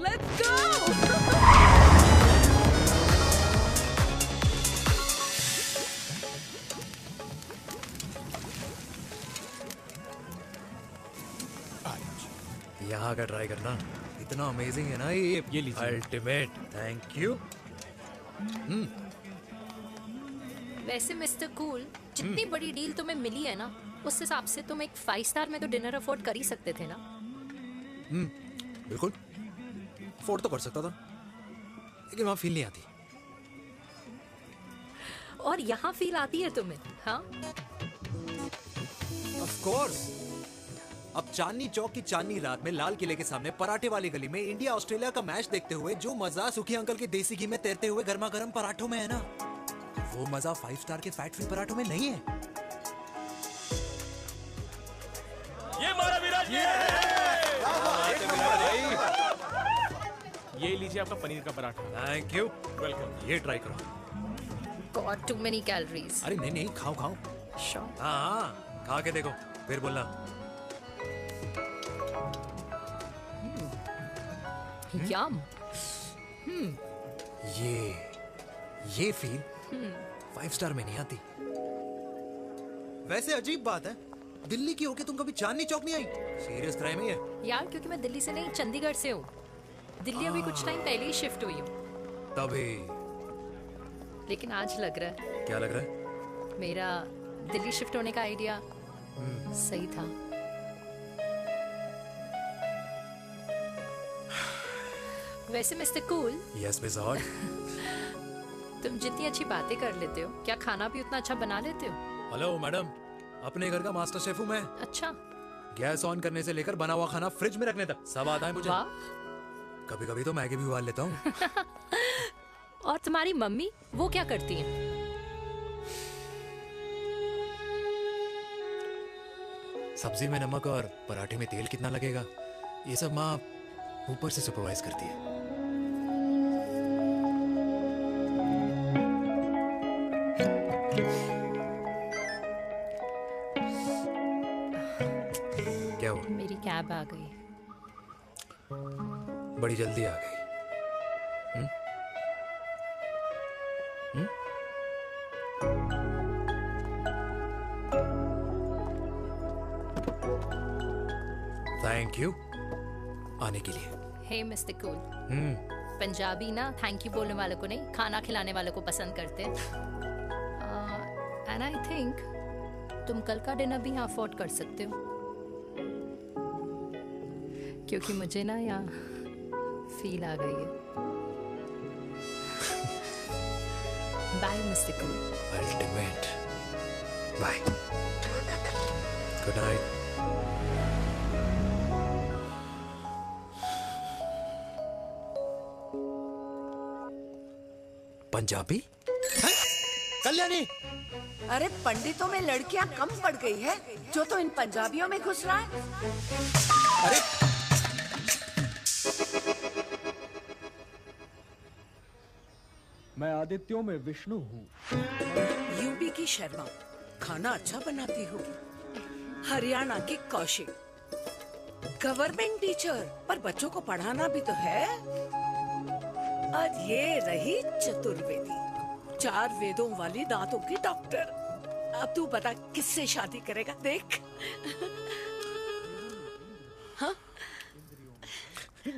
Let's go. यहाँ का ट्राई करना, इतना अमेजिंग है ना ये लीजिए। अल्टीमेट। Thank you. वैसे मिस्टर कूल, जितनी बड़ी डील तुम्हें मिली है ना, उस हिसाब से तुम एक 5 स्टार में तो डिनर अफोर्ड कर ही सकते थे ना। बिल्कुल अफोर्ड तो कर सकता था, लेकिन वहां फील नहीं आती। और यहाँ फील आती है तुम्हें? हाँ, ऑफ कोर्स। अब चांदनी चौक की चांदनी रात में लाल किले के सामने पराठे वाली गली में इंडिया ऑस्ट्रेलिया का मैच देखते हुए जो मजा सुखी अंकल के देसी घी में तैरते हुए गर्मा गर्म पराठों में है ना, वो मजा 5 स्टार के फैट फ्री पराठों में नहीं है। ये मारा विराज। ये लीजिए आपका पनीर का पराठा। Thank you. वेलकम। ये ट्राई करो। God too many calories. अरे नहीं नहीं, खाओ खाओ। Sure. हाँ, खा के देखो फिर बोलना। यम। ये फील 5 स्टार में नहीं आती। वैसे अजीब बात है, दिल्ली की होके तुम कभी चांदनी चौक नहीं आई? सीरियस ट्राई में है यार, क्योंकि मैं दिल्ली से नहीं, चंडीगढ़ से हूँ। दिल्ली अभी कुछ टाइम पहले ही शिफ्ट हुई हूँ। तभी। लेकिन आज लग रहा है। क्या लग रहा है? मेरा दिल्ली शिफ्ट होने का आइडिया सही था। वैसे mister cool. Yes miss hot. तुम जितनी अच्छी बातें कर लेते हो, क्या खाना भी उतना अच्छा बना लेते हो? हेलो मैडम, अपने घर का मास्टर शेफ हूँ मैं। अच्छा। गैस ऑन करने से लेकर बना हुआ खाना फ्रिज में रखने तक सब आता है मुझे। वाह। कभी कभी तो मैगी भी उबाल लेता हूँ। और तुम्हारी मम्मी वो क्या करती हैं? सब्जी में नमक और पराठे में तेल कितना लगेगा, ये सब माँ ऊपर से सुपरवाइज करती है। क्या हुआ? मेरी कैब आ गई। बड़ी जल्दी आ गई। थैंक यू आने के लिए। हे मिस्टर कूल, पंजाबी ना थैंक यू बोलने वालों को नहीं, खाना खिलाने वालों को पसंद करते हैं। एंड आई थिंक तुम कल का डिनर भी यहाँ अफोर्ड कर सकते हो, क्योंकि मुझे ना यहाँ फील आ गई है। Bye mister cool. Ultimate. Bye. Good night. Punjabi? Kalyani, अरे पंडितों में लड़कियां कम पड़ गई है जो तो इन पंजाबियों में घुस रहा है। अरे मैं आदित्यों में विष्णु हूँ। यूपी की शर्मा खाना अच्छा बनाती होगी। हरियाणा की कौशिक गवर्नमेंट टीचर, पर बच्चों को पढ़ाना भी तो है। और ये रही चतुर्वेदी, 4 वेदों वाली दांतों की डॉक्टर। अब तू बता किससे शादी करेगा? देख। हाँ?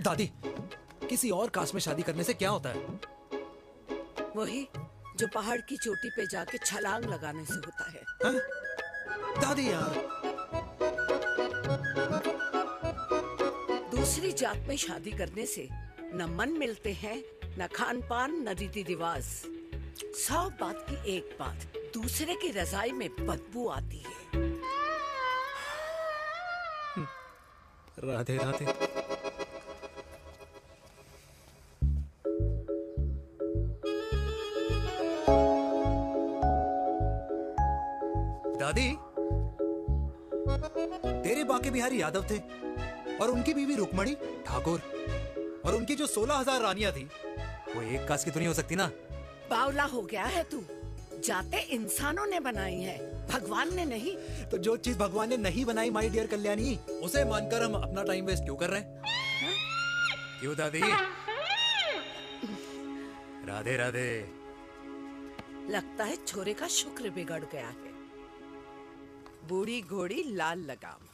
दादी, किसी और कास्ट में शादी करने से क्या होता है? वही जो पहाड़ की चोटी पे जाके छलांग लगाने से होता है। हाँ? दादी यार, दूसरी जात में शादी करने से न मन मिलते हैं, न खान पान, न रीति रिवाज। 100 बात की एक बात, दूसरे की रजाई में बदबू आती है। राधे राधे। दादी, तेरे बाके बिहारी यादव थे और उनकी बीवी रुक्मणी ठाकुर, और उनकी जो 16,000 रानियां थी वो एक कास्ट की तो नहीं हो सकती ना? बावला हो गया है तू। जाते इंसानों ने बनाई है, भगवान ने नहीं। तो जो चीज भगवान ने नहीं बनाई माय डियर कल्याणी, उसे मानकर हम अपना टाइम वेस्ट क्यों कर रहे हैं? क्यों दादी? राधे राधे। लगता है छोरे का शुक्र बिगड़ गया है। बूढ़ी घोड़ी लाल लगाम।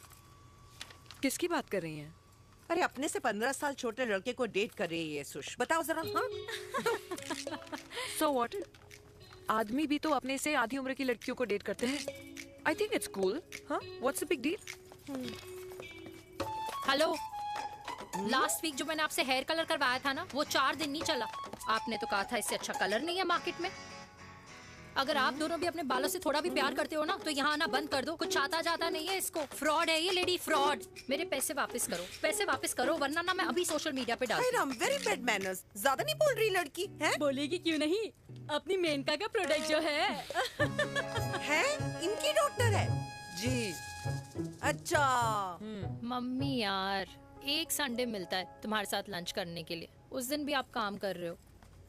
किसकी बात कर रही हैं? अरे अपने से 15 साल छोटे लड़के को डेट कर रही है सुश। बताओ जरा। हाँ? So what? आदमी भी तो अपने से आधी उम्र की लड़कियों को डेट करते हैं। I think it's cool. हाँ? What's the big deal? Hello, last week जो मैंने आपसे हेयर कलर करवाया था ना, वो 4 दिन नहीं चला। आपने तो कहा था इससे अच्छा कलर नहीं है मार्केट में। अगर आप दोनों भी अपने बालों से थोड़ा भी प्यार करते हो ना, तो यहाँ आना बंद कर दो। कुछ आता जाता नहीं है इसको। फ्रॉड है ये लेडी, फ्रॉड। मेरे पैसे वापस करो, पैसे वापस करो, वरना ना मैं अभी सोशल मीडिया पे डाल दूँ। Very bad manners. ज्यादा नहीं बोल रही लड़की है? बोलेगी क्यों नहीं? अपनी मेनका का प्रोडक्ट जो है है इनकी डॉक्टर है जी। अच्छा मम्मी यार, एक संडे मिलता है तुम्हारे साथ लंच करने के लिए, उस दिन भी आप काम कर रहे हो।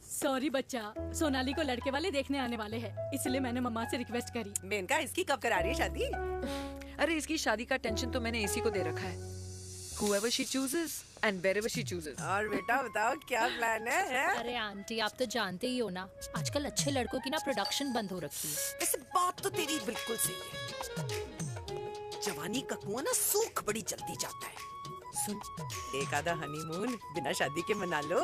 सॉरी बच्चा, सोनाली को लड़के वाले देखने आने वाले हैं, इसलिए मैंने मम्मा से रिक्वेस्ट करी। मेनका, इसकी कब करा रही है शादी? अरे इसकी शादी का टेंशन तो मैंने इसी को दे रखा है। Whoever she chooses and wherever she chooses. और बेटा बताओ क्या प्लान है? अरे आंटी, आप तो जानते ही हो ना, आजकल अच्छे लड़कों की ना प्रोडक्शन बंद हो रखी है। ऐसे बात तो तेरी बिल्कुल सही है। जवानी का कुआं ना सूख बड़ी जल्दी जाता है। सुन, एक आधा हनीमून बिना शादी के मना लो।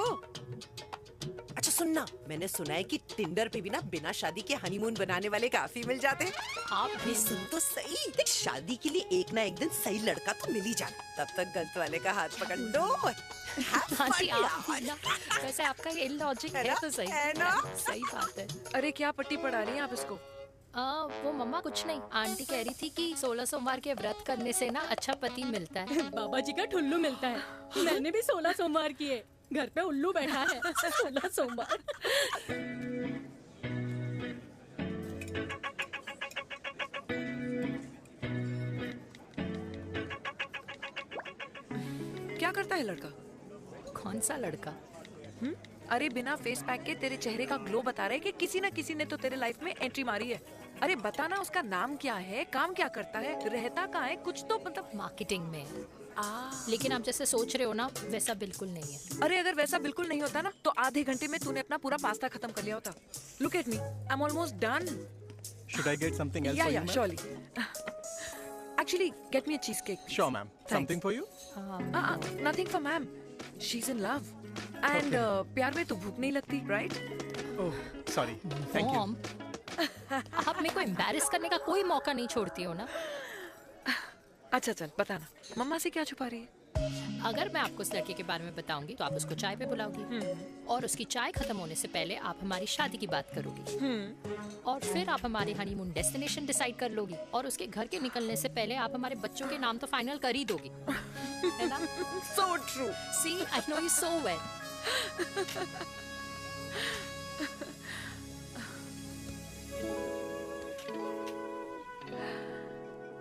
अच्छा अच्छा सुनना, मैंने सुना है कि टिंडर पे भी ना बिना शादी के हनीमून बनाने वाले काफी मिल जाते हैं। आप ये सुन तो सही, देख शादी के लिए एक ना एक दिन सही लड़का तो मिल ही जाना, तब तक गलत वाले का हाथ पकड़ लो। आंटी आप वैसे आपका ये लॉजिक है तो सही है ना, सही बात है। अरे क्या पट्टी पढ़ा रही हैं आप इसको? वो मम्मा कुछ नहीं, आंटी कह रही थी कि 16 सोमवार के व्रत करने से ना अच्छा पति मिलता है। बाबा जी का ठुल्लू मिलता है। मैंने भी 16 सोमवार किए, घर पे उल्लू बैठा है। 16 सोमवार। क्या करता है लड़का? कौन सा लड़का? अरे बिना फेस पैक के तेरे चेहरे का ग्लो बता रहे कि किसी ना किसी ने तो तेरे लाइफ में एंट्री मारी है। अरे बताना उसका नाम क्या है, काम क्या करता है, रहता कहाँ है, कुछ तो मतलब। मार्केटिंग में। लेकिन आप जैसे सोच रहे हो ना वैसा बिल्कुल नहीं है। अरे अगर वैसा बिल्कुल नहीं होता ना तो आधे घंटे में तूने अपना पूरा पास्ता खत्म कर लिया होता। Look at me, I am almost done. Should I get something else Yeah, for yeah, you, ma'am? surely. Actually, get me a cheesecake. Sure, ma'am. Something for you? Nothing for ma'am. She's in love. And प्यार में तो भूख नहीं लगती, right? Oh, sorry. Thank you. Mom, आप मेरे को embarrass करने का कोई मौका नहीं छोड़ती हो ना। अच्छा चल बताना, मम्मा से क्या छुपा रही है? अगर मैं आपको उस लड़के के बारे में बताऊंगी तो आप उसको चाय पे बुलाओगी और उसकी चाय खत्म होने से पहले आप हमारी शादी की बात करोगी और फिर आप हमारे हनीमून डेस्टिनेशन डिसाइड कर लोगी और उसके घर के निकलने से पहले आप हमारे बच्चों के नाम तो फाइनल कर ही दोगी, है ना? So true. See, I know you so well.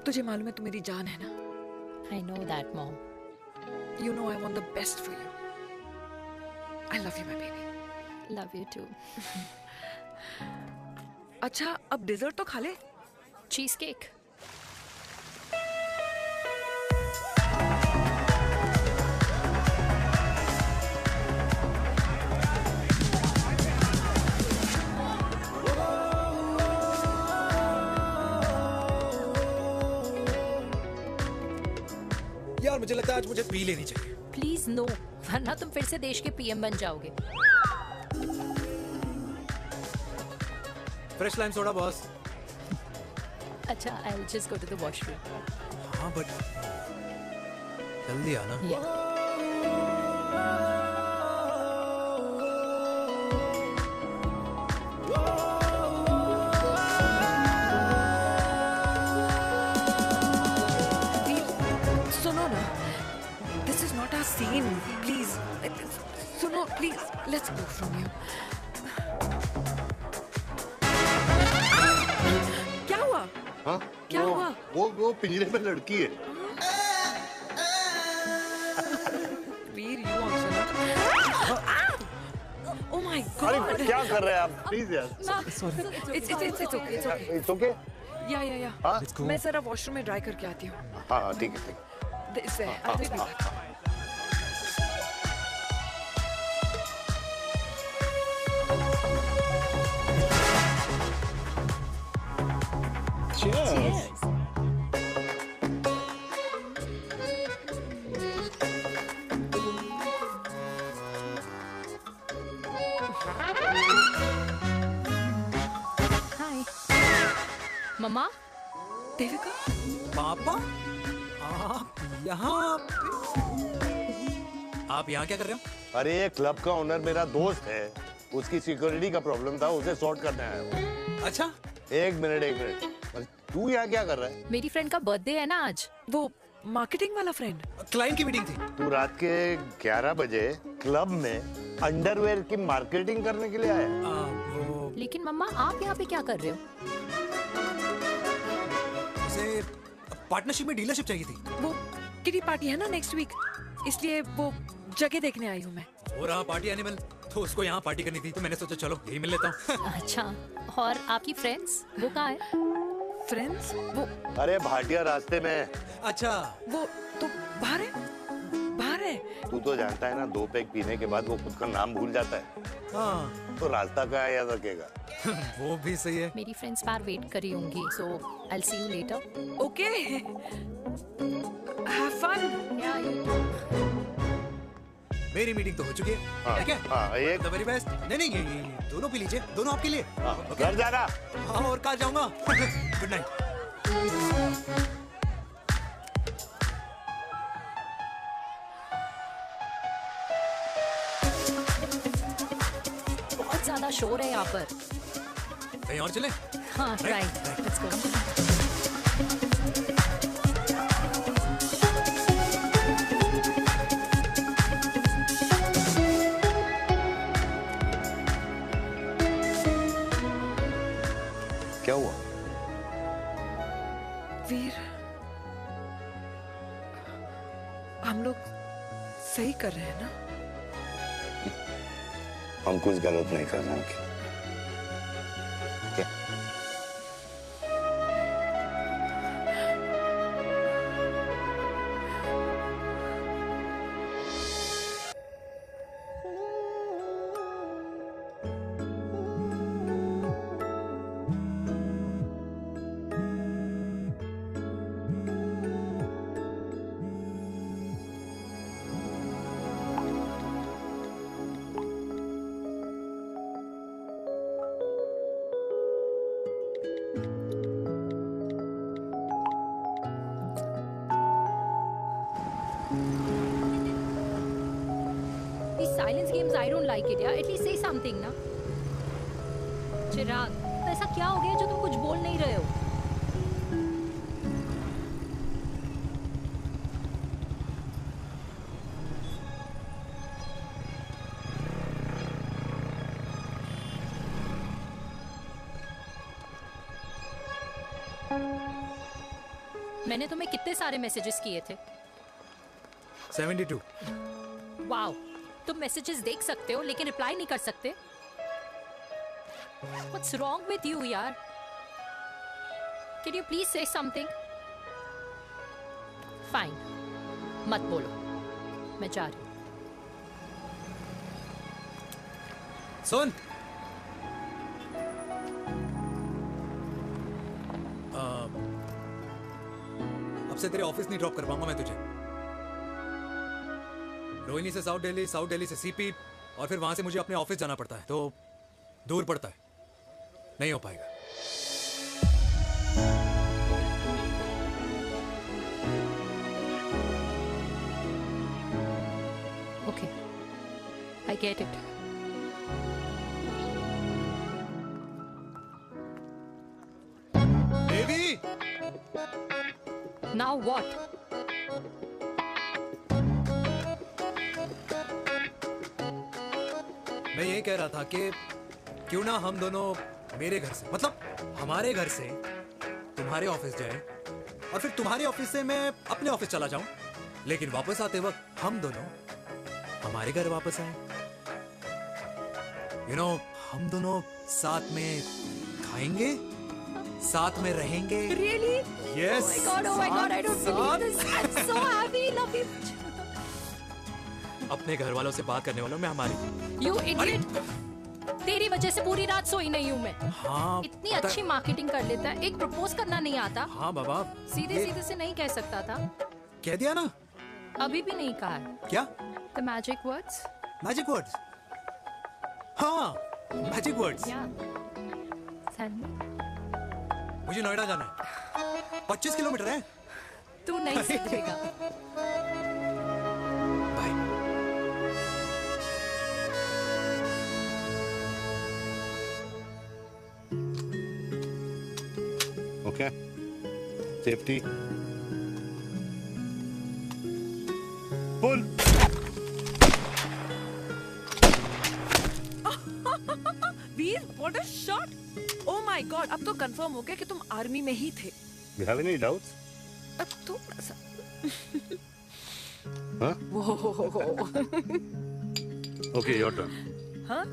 तुझे मालूम है तू मेरी जान है ना? I know that, Mom. You know I want the best for you. I love you, my baby. Love you too. अच्छा अब डिजर्ट तो खा ले। Cheese cake. यार मुझे लगता है आज मुझे पी लेनी चाहिए। प्लीज नो, वरना तुम फिर से देश के पीएम बन जाओगे। Fresh lime soda boss. अच्छा, I will just go to the washroom. हाँ बट जल्दी आना। सुनो ना, this is not our scene. Please, सुनो please, let's go from here. क्या हुआ? हाँ? क्या हुआ? वो पिंजरे में लड़की है। वीर, you also ना? Oh my God! अरे क्या कर रहे हैं आप? Please यार। Sorry. It's okay. It's okay. It's okay? Yeah. हाँ? मैं जरा वॉशरूम में ड्राई करके आती हूँ। हाँ ठीक है। This है, I'll be back. Cheers. हाय मम्मा। देविका। पापा आप यहाँ क्या कर रहे हो? अरे ये क्लब का ओनर मेरा दोस्त है, उसकी सिक्योरिटी का प्रॉब्लम था, उसे सॉर्ट करने आया हूँ। अच्छा एक मिनट तू यहाँ क्या कर रहा है? मेरी फ्रेंड का बर्थडे है ना आज। वो मार्केटिंग वाला फ्रेंड। क्लाइंट की मीटिंग थी। तू रात के 11 बजे क्लब में अंडरवेयर की मार्केटिंग करने के लिए आया? लेकिन मम्मा आप यहाँ पे क्या कर रहे हो? उसे पार्टनरशिप में डीलरशिप चाहिए थी। वो किटी पार्टी है ना नेक्स्ट वीक, इसलिए वो जगह देखने आई हूँ मैं। हो रहा पार्टी एनिमल, तो उसको यहाँ पार्टी करनी थी, तो मैंने सोचा चलो यही मिल लेता हूँ। अच्छा, और आपकी फ्रेंड्स वो कहाँ है? फ्रेंड्स वो अरे भाटिया रास्ते में। अच्छा वो तो बाहर है। तू तो जानता है ना, 2 पैक पीने के बाद वो खुद का नाम भूल जाता है। हाँ। तो रास्ता कहाँ याद रखेगा? वो भी सही है। मेरी फ्रेंड्स बाहर वेट कर रही होंगी, so I'll see you later. Okay. Have fun. Yeah, you too. मेरी मीटिंग तो हो चुकी है। हाँ, ठीक है? हाँ, एक द वेरी बेस्ट। नहीं नहीं, ये दोनों पी लीजिए, दोनों आपके लिए। ओके? घर जाना। हाँ, और कल जाऊंगा। Good night. बहुत ज्यादा शोर है यहाँ पर। कहीं और चले? हाँ, राइट, लेट्स गो। क्या हुआ? वीर, हम लोग सही कर रहे हैं ना? हम कुछ गलत नहीं कर रहे हैं। क्या? These silence games, I don't like it, यार. At least say something, ना. चिराग, तो ऐसा क्या हो गया जो तुम कुछ बोल नहीं रहे हो? मैंने तुम्हें कितने सारे मैसेजेस किए थे? 72। वाओ, तुम मैसेजेस देख सकते हो लेकिन रिप्लाई नहीं कर सकते? What's wrong with you, यार? Can you please say something? Fine, मत बोलो, मैं जा रही हूँ। सुन, अब से तेरे ऑफिस नहीं ड्रॉप कर पाऊंगा मैं तुझे। रोहिणी से साउथ दिल्ली से सीपी, और फिर वहां से मुझे अपने ऑफिस जाना पड़ता है, तो दूर पड़ता है, नहीं हो पाएगा। Okay, I get it. Devi! Now what? मैं ये कह रहा था कि क्यों ना हम दोनों मेरे घर से, मतलब हमारे घर से तुम्हारे ऑफिस जाए, और फिर तुम्हारे ऑफिस से मैं अपने ऑफिस चला जाऊं, लेकिन वापस आते वक्त हम दोनों हमारे घर वापस आए। यू नो, हम दोनों साथ में खाएंगे, साथ में रहेंगे। Really? Yes. Oh my God, I don't believe this. I'm so happy, love you. अपने घर वालों से बात करने वालों में हमारी। You idiot! तेरी वजह से पूरी रात सोई नहीं हूँ मैं। हाँ, इतनी अच्छी मार्केटिंग कर लेता है, एक प्रपोज करना नहीं आता। हाँ बाबा, सीधे से नहीं कह सकता था। कह दिया ना। अभी भी नहीं कहा है। क्या? The magic words? Magic words? हाँ, मैजिक वर्ड्स। Tell me. मुझे नोएडा जाना है, 25 किलोमीटर है। तू नहीं समझेगा। Okay. Safety. Pull. Veer, what a shot! Oh my God, अब तो कंफर्म हो गया कि तुम आर्मी में ही थे। You have any doubts? अब थोड़ा सा। Huh? Whoa. Okay, your turn. हाँ?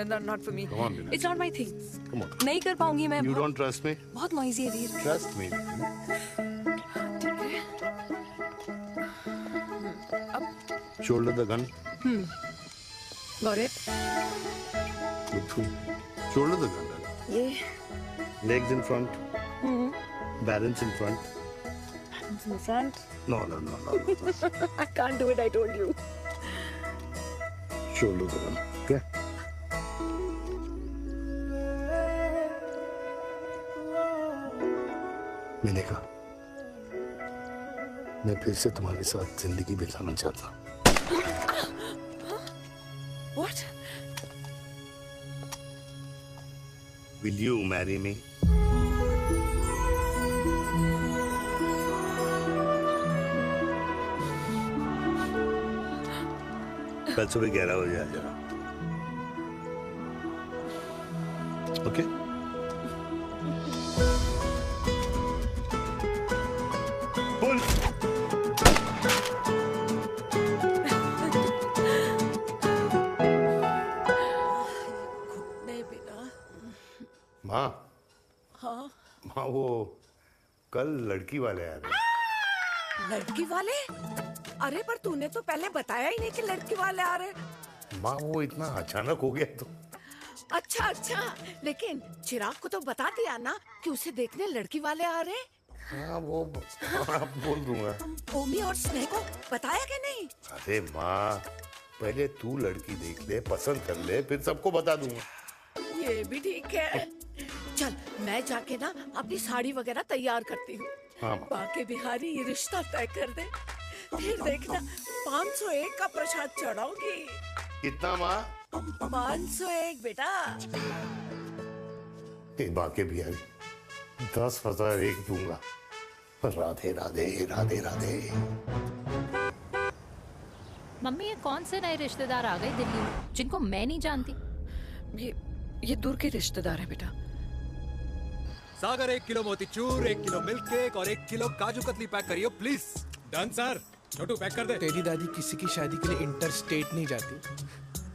No, not for me. Come on, Vinay. It's not my thing. Come on. नहीं कर पाऊंगी मैं। You don't trust me? बहुत noisy है वीर। Trust me. Shoulder the gun. Got it. Shoulder the gun. ये। Legs in front. Balance in front. Nisant. No. I can't do it, I told you. Shoulder down. Okay. मैंने कहा मैं फिर से तुम्हारे साथ जिंदगी बिताना चाहता हूँ। What? Will you marry me? कल सुबह 11 बजे आ जाना। ओके? बोल। नहीं बेटा। माँ, हाँ। माँ वो कल लड़की वाले आ रहे। लड़की वाले? अरे पर तूने तो पहले बताया ही नहीं कि लड़की वाले आ रहे। माँ वो इतना अचानक हो गया तो। अच्छा, लेकिन चिराग को तो बता दिया ना कि उसे देखने लड़की वाले आ रहे। हाँ वो बोल दूंगा। ओमी और स्नेह को बताया कि नहीं? अरे माँ पहले तू लड़की देख ले, पसंद कर ले, फिर सबको बता दूंगा। ये भी ठीक है। चल मैं जाके ना अपनी साड़ी वगैरह तैयार करती हूँ। हाँ। बाकी बिहारी ये रिश्ता तय कर दे, फिर देखना 501 का प्रसाद चढ़ाऊंगी। कितना माँ? 501 बेटा। बाकी बिहारी 10,001 दूंगा। राधे राधे राधे राधे। मम्मी ये कौन से नए रिश्तेदार आ गए दिल्ली में जिनको मैं नहीं जानती? ये दूर के रिश्तेदार हैं बेटा। Sagar 1 kilo motichoor, 1 kilo milk cake और 1 किलो काजू कतली पैक करियो please. Done sir. Chhotu pack कर दे। तेरी दादी किसी की शादी के लिए इंटर स्टेट नहीं जाती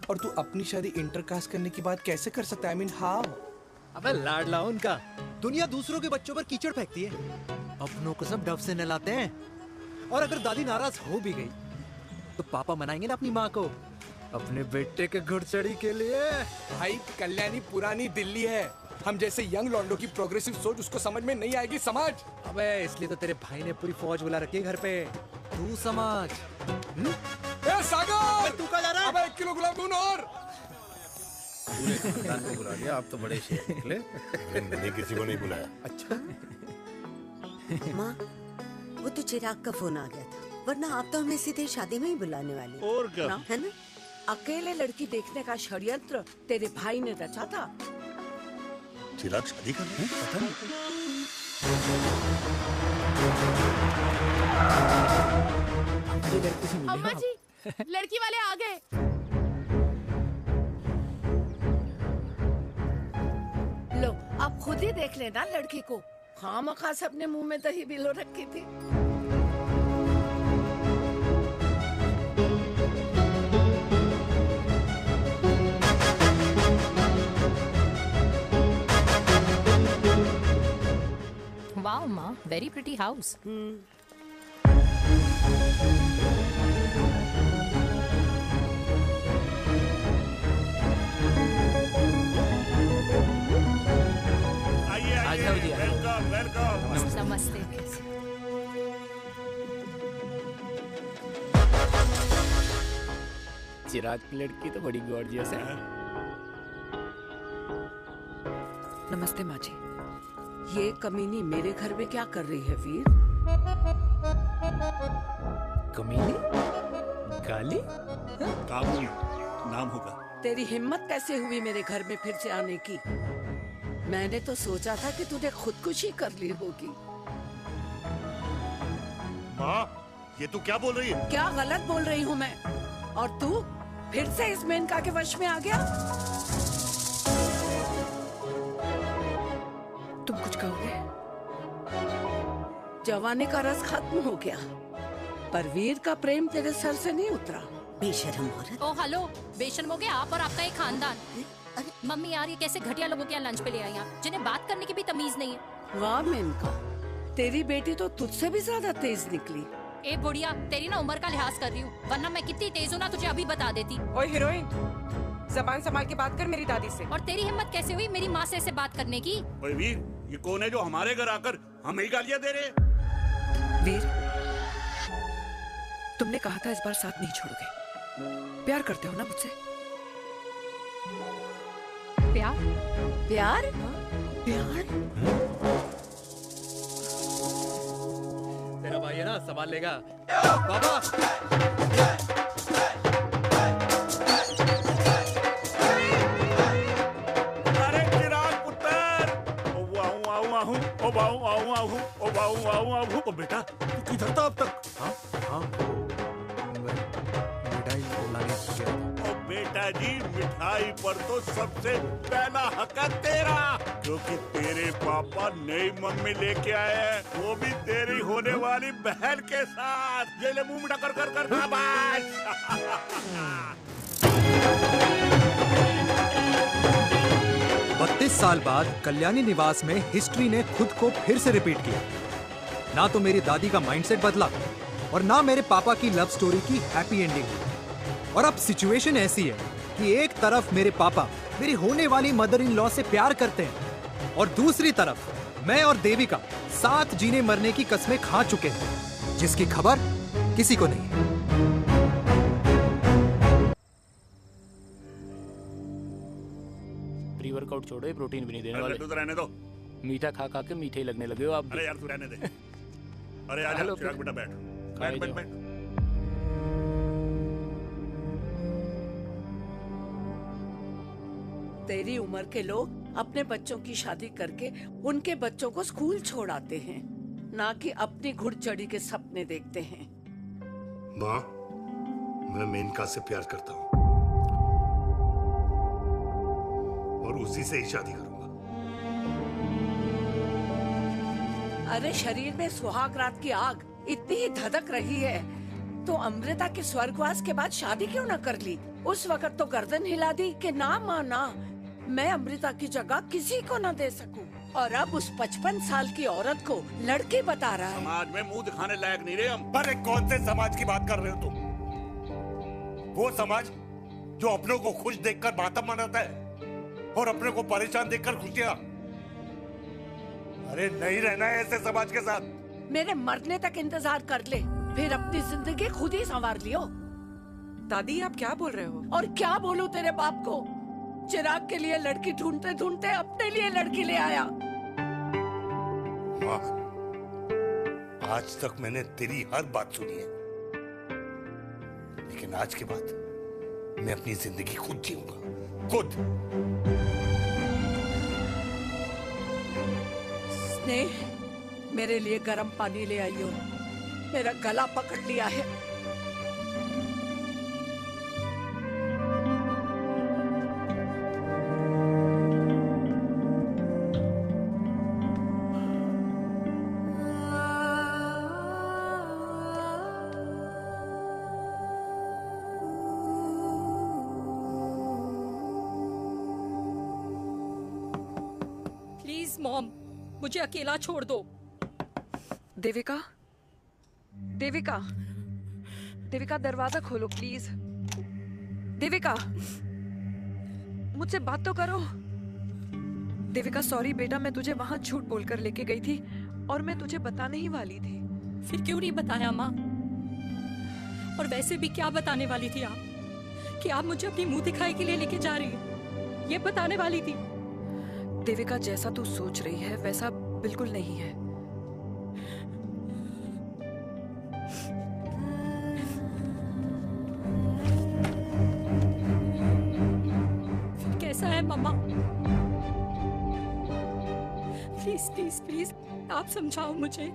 और तू अपनी शादी इंटर कास्ट करने की बात कैसे कर सकता है? I mean how? अबे लाडला उनका। दुनिया दूसरों के बच्चों पर कीचड़ फेंकती है, अपनों को सब डब से नहलाते हैं। और अगर दादी नाराज हो भी गई तो पापा मनाएंगे ना अपनी माँ को अपने बेटे के घुड़चढ़ी के लिए। भाई कल्याणी पुरानी दिल्ली है, हम जैसे यंग लॉन्डो की प्रोग्रेसिव सोच उसको समझ में नहीं आएगी। समझ। अबे इसलिए तो तेरे भाई ने पूरी फौज बुला रखी है घर पे, तू समझ। ए सागर तू कहाँ जा रहा है? अबे 1 किलो गुलाब जामुन और। पूरे खानदान को बुला लिया, आप तो बड़े शेर निकले। मैंने किसी को नहीं बुलाया। अच्छा माँ वो तो चिराग का फोन आ गया था, वरना आप तो हमें सीधे शादी में ही बुलाने वाले। और क्या? है ना? अकेले लड़की देखने का षड्यंत्र तेरे भाई ने रचा था। चिराग शादी कर रहे हैं? पता नहीं। अम्मा जी लड़की वाले आ गए। लो अब खुद ही देख लेना लड़की को। खामखा से अपने मुंह में दही बिलो रखी थी। वाओ माँ, वेरी प्रिटी हाउस। नमस्ते। चिराग की लड़की तो बड़ी गॉर्जियस है। नमस्ते माँ जी। ये कमीनी मेरे घर में क्या कर रही है वीर? कमीनी? गाली? काबू नाम होगा। तेरी हिम्मत कैसे हुई मेरे घर में फिर से आने की? मैंने तो सोचा था कि तूने खुदकुशी कर ली होगी। माँ ये तू क्या बोल रही है? क्या गलत बोल रही हूँ मैं? और तू फिर से इस मेनका के वश में आ गया? तुम कुछ कहोगे? जवानी का रस खत्म हो गया, पर वीर का प्रेम तेरे सर से नहीं उतरा। बेशर्म औरत। ओ हेलो, बेशर्म हो गए आप और आपका एक खानदान। मम्मी यार ये कैसे घटिया लोगों के यहाँ लंच पे ले आई आप, जिन्हें बात करने की भी तमीज नहीं है। वाह मेनका, तेरी बेटी तो तुझसे भी ज्यादा तेज निकली। ए बुढ़िया, तेरी ना उम्र का लिहाज कर रही हूँ, वरना मैं कितनी तेज हूँ ना तुझे अभी बता देती। ओए हीरोइन, जबान संभाल के बात कर मेरी दादी से। और तेरी हिम्मत कैसे हुई मेरी माँ से ऐसे बात करने की? ओए वीर, ये कौन है जो हमारे घर आकर हमें ही गालियाँ दे रहे हैं? वीर, तुमने कहा था इस बार साथ नहीं छोड़ोगे। प्यार करते हो ना मुझसे? प्यार? प्यार? प्यार? तेरा भाई है ना, संभाल लेगा। बाबा अरे चिराग पुत्र, ओ वाहू आऊ आहू, ओ वाहू आऊ आहू, ओ वाहू आऊ आहू। ओ बेटा, तू किधर था अब तक? हाँ, मिठाई लाने गया था। ओ बेटा जी, मिठाई पर तो सबसे पहला हक है तेरा, क्योंकि तेरे पापा नई मम्मी लेके आए हैं, वो भी तेरी होने वाली बहन के साथ। ये ले मुंह मीठा कर कर कर शाबाश। 32 साल बाद कल्याणी निवास में हिस्ट्री ने खुद को फिर से रिपीट किया। ना तो मेरी दादी का माइंडसेट बदला और ना मेरे पापा की लव स्टोरी की हैप्पी एंडिंग हुई। और अब सिचुएशन ऐसी है कि एक तरफ मेरे पापा मेरी होने वाली मदर इन लॉ से प्यार करते हैं और दूसरी तरफ मैं और देविका साथ जीने मरने की कस्में खा चुके हैं, जिसकी खबर किसी को नहीं है। प्री वर्कआउट छोड़ो, ये प्रोटीन भी नहीं देने वाले। तू तो रहने दो। मीठा खा खा के मीठे ही लगने लगे हो आप भी। अरे यार तू रहने दे। अरे आजा हेलो, चिराग बेटा, बैठ बैठ बैठ बैठ। तेरी उम्र के लोग अपने बच्चों की शादी करके उनके बच्चों को स्कूल छोड़ आते हैं, ना कि अपनी घुड़चढ़ी के सपने देखते हैं। माँ, मैं मेनका से प्यार करता हूँ और उसी से ही शादी करूंगा। अरे शरीर में सुहाग रात की आग इतनी ही धधक रही है तो अमृता के स्वर्गवास के बाद शादी क्यों न कर ली? उस वक्त तो गर्दन हिला दी कि ना माना, मैं अमृता की जगह किसी को न दे सकूं। और अब उस 55 साल की औरत को लड़की बता रहा है। समाज में मुंह दिखाने लायक नहीं रहे हम। अरे कौन से समाज की बात कर रहे हो तुम? वो समाज जो अपनों को खुश देखकर मातम मनाता है और अपने को परेशान देखकर खुशियां। अरे नहीं रहना है ऐसे समाज के साथ। मेरे मरने तक इंतजार कर ले, फिर अपनी जिंदगी खुद ही संवार लियो। दादी, आप क्या बोल रहे हो? और क्या बोलूं तेरे बाप को? चिराग के लिए लड़की ढूंढते ढूंढते अपने लिए लड़की ले आया। माँ, आज तक मैंने तेरी हर बात सुनी है, लेकिन आज के बाद मैं अपनी जिंदगी खुद जीऊंगा, खुद। स्नेह, मेरे लिए गर्म पानी ले आइयो, मेरा गला पकड़ लिया है। प्लीज मॉम, मुझे अकेला छोड़ दो। देविका, देविका, देविका दरवाजा खोलो प्लीज। देविका, मुझसे बात तो करो। देविका सॉरी बेटा, मैं तुझे वहां झूठ बोलकर लेके गई थी और मैं तुझे बताने ही वाली थी। फिर क्यों नहीं बताया माँ? और वैसे भी क्या बताने वाली थी आप? कि आप मुझे अपनी मुंह दिखाई के लिए लेके जा रही हैं, ये बताने वाली थी। देविका, जैसा तू सोच रही है वैसा बिल्कुल नहीं है। फिर कैसा है मम्मा? प्लीज प्लीज प्लीज आप समझाओ मुझे,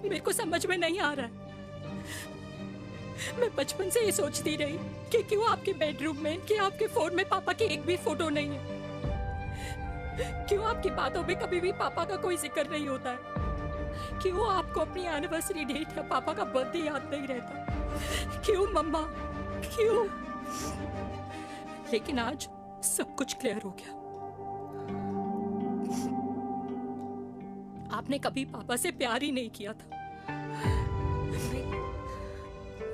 मेरे को समझ में नहीं आ रहा है। मैं बचपन से ये सोचती रही कि क्यों आपके बेडरूम में, कि आपके फोन में पापा की एक भी फोटो नहीं है, क्यों आपकी बातों में कभी भी पापा का कोई जिक्र नहीं होता है, क्यों आपको अपनी एनिवर्सरी डेट या पापा का बर्थडे याद नहीं रहता, क्यों मम्मा, क्यों? लेकिन आज सब कुछ क्लियर हो गया। आपने कभी पापा से प्यार ही नहीं किया था।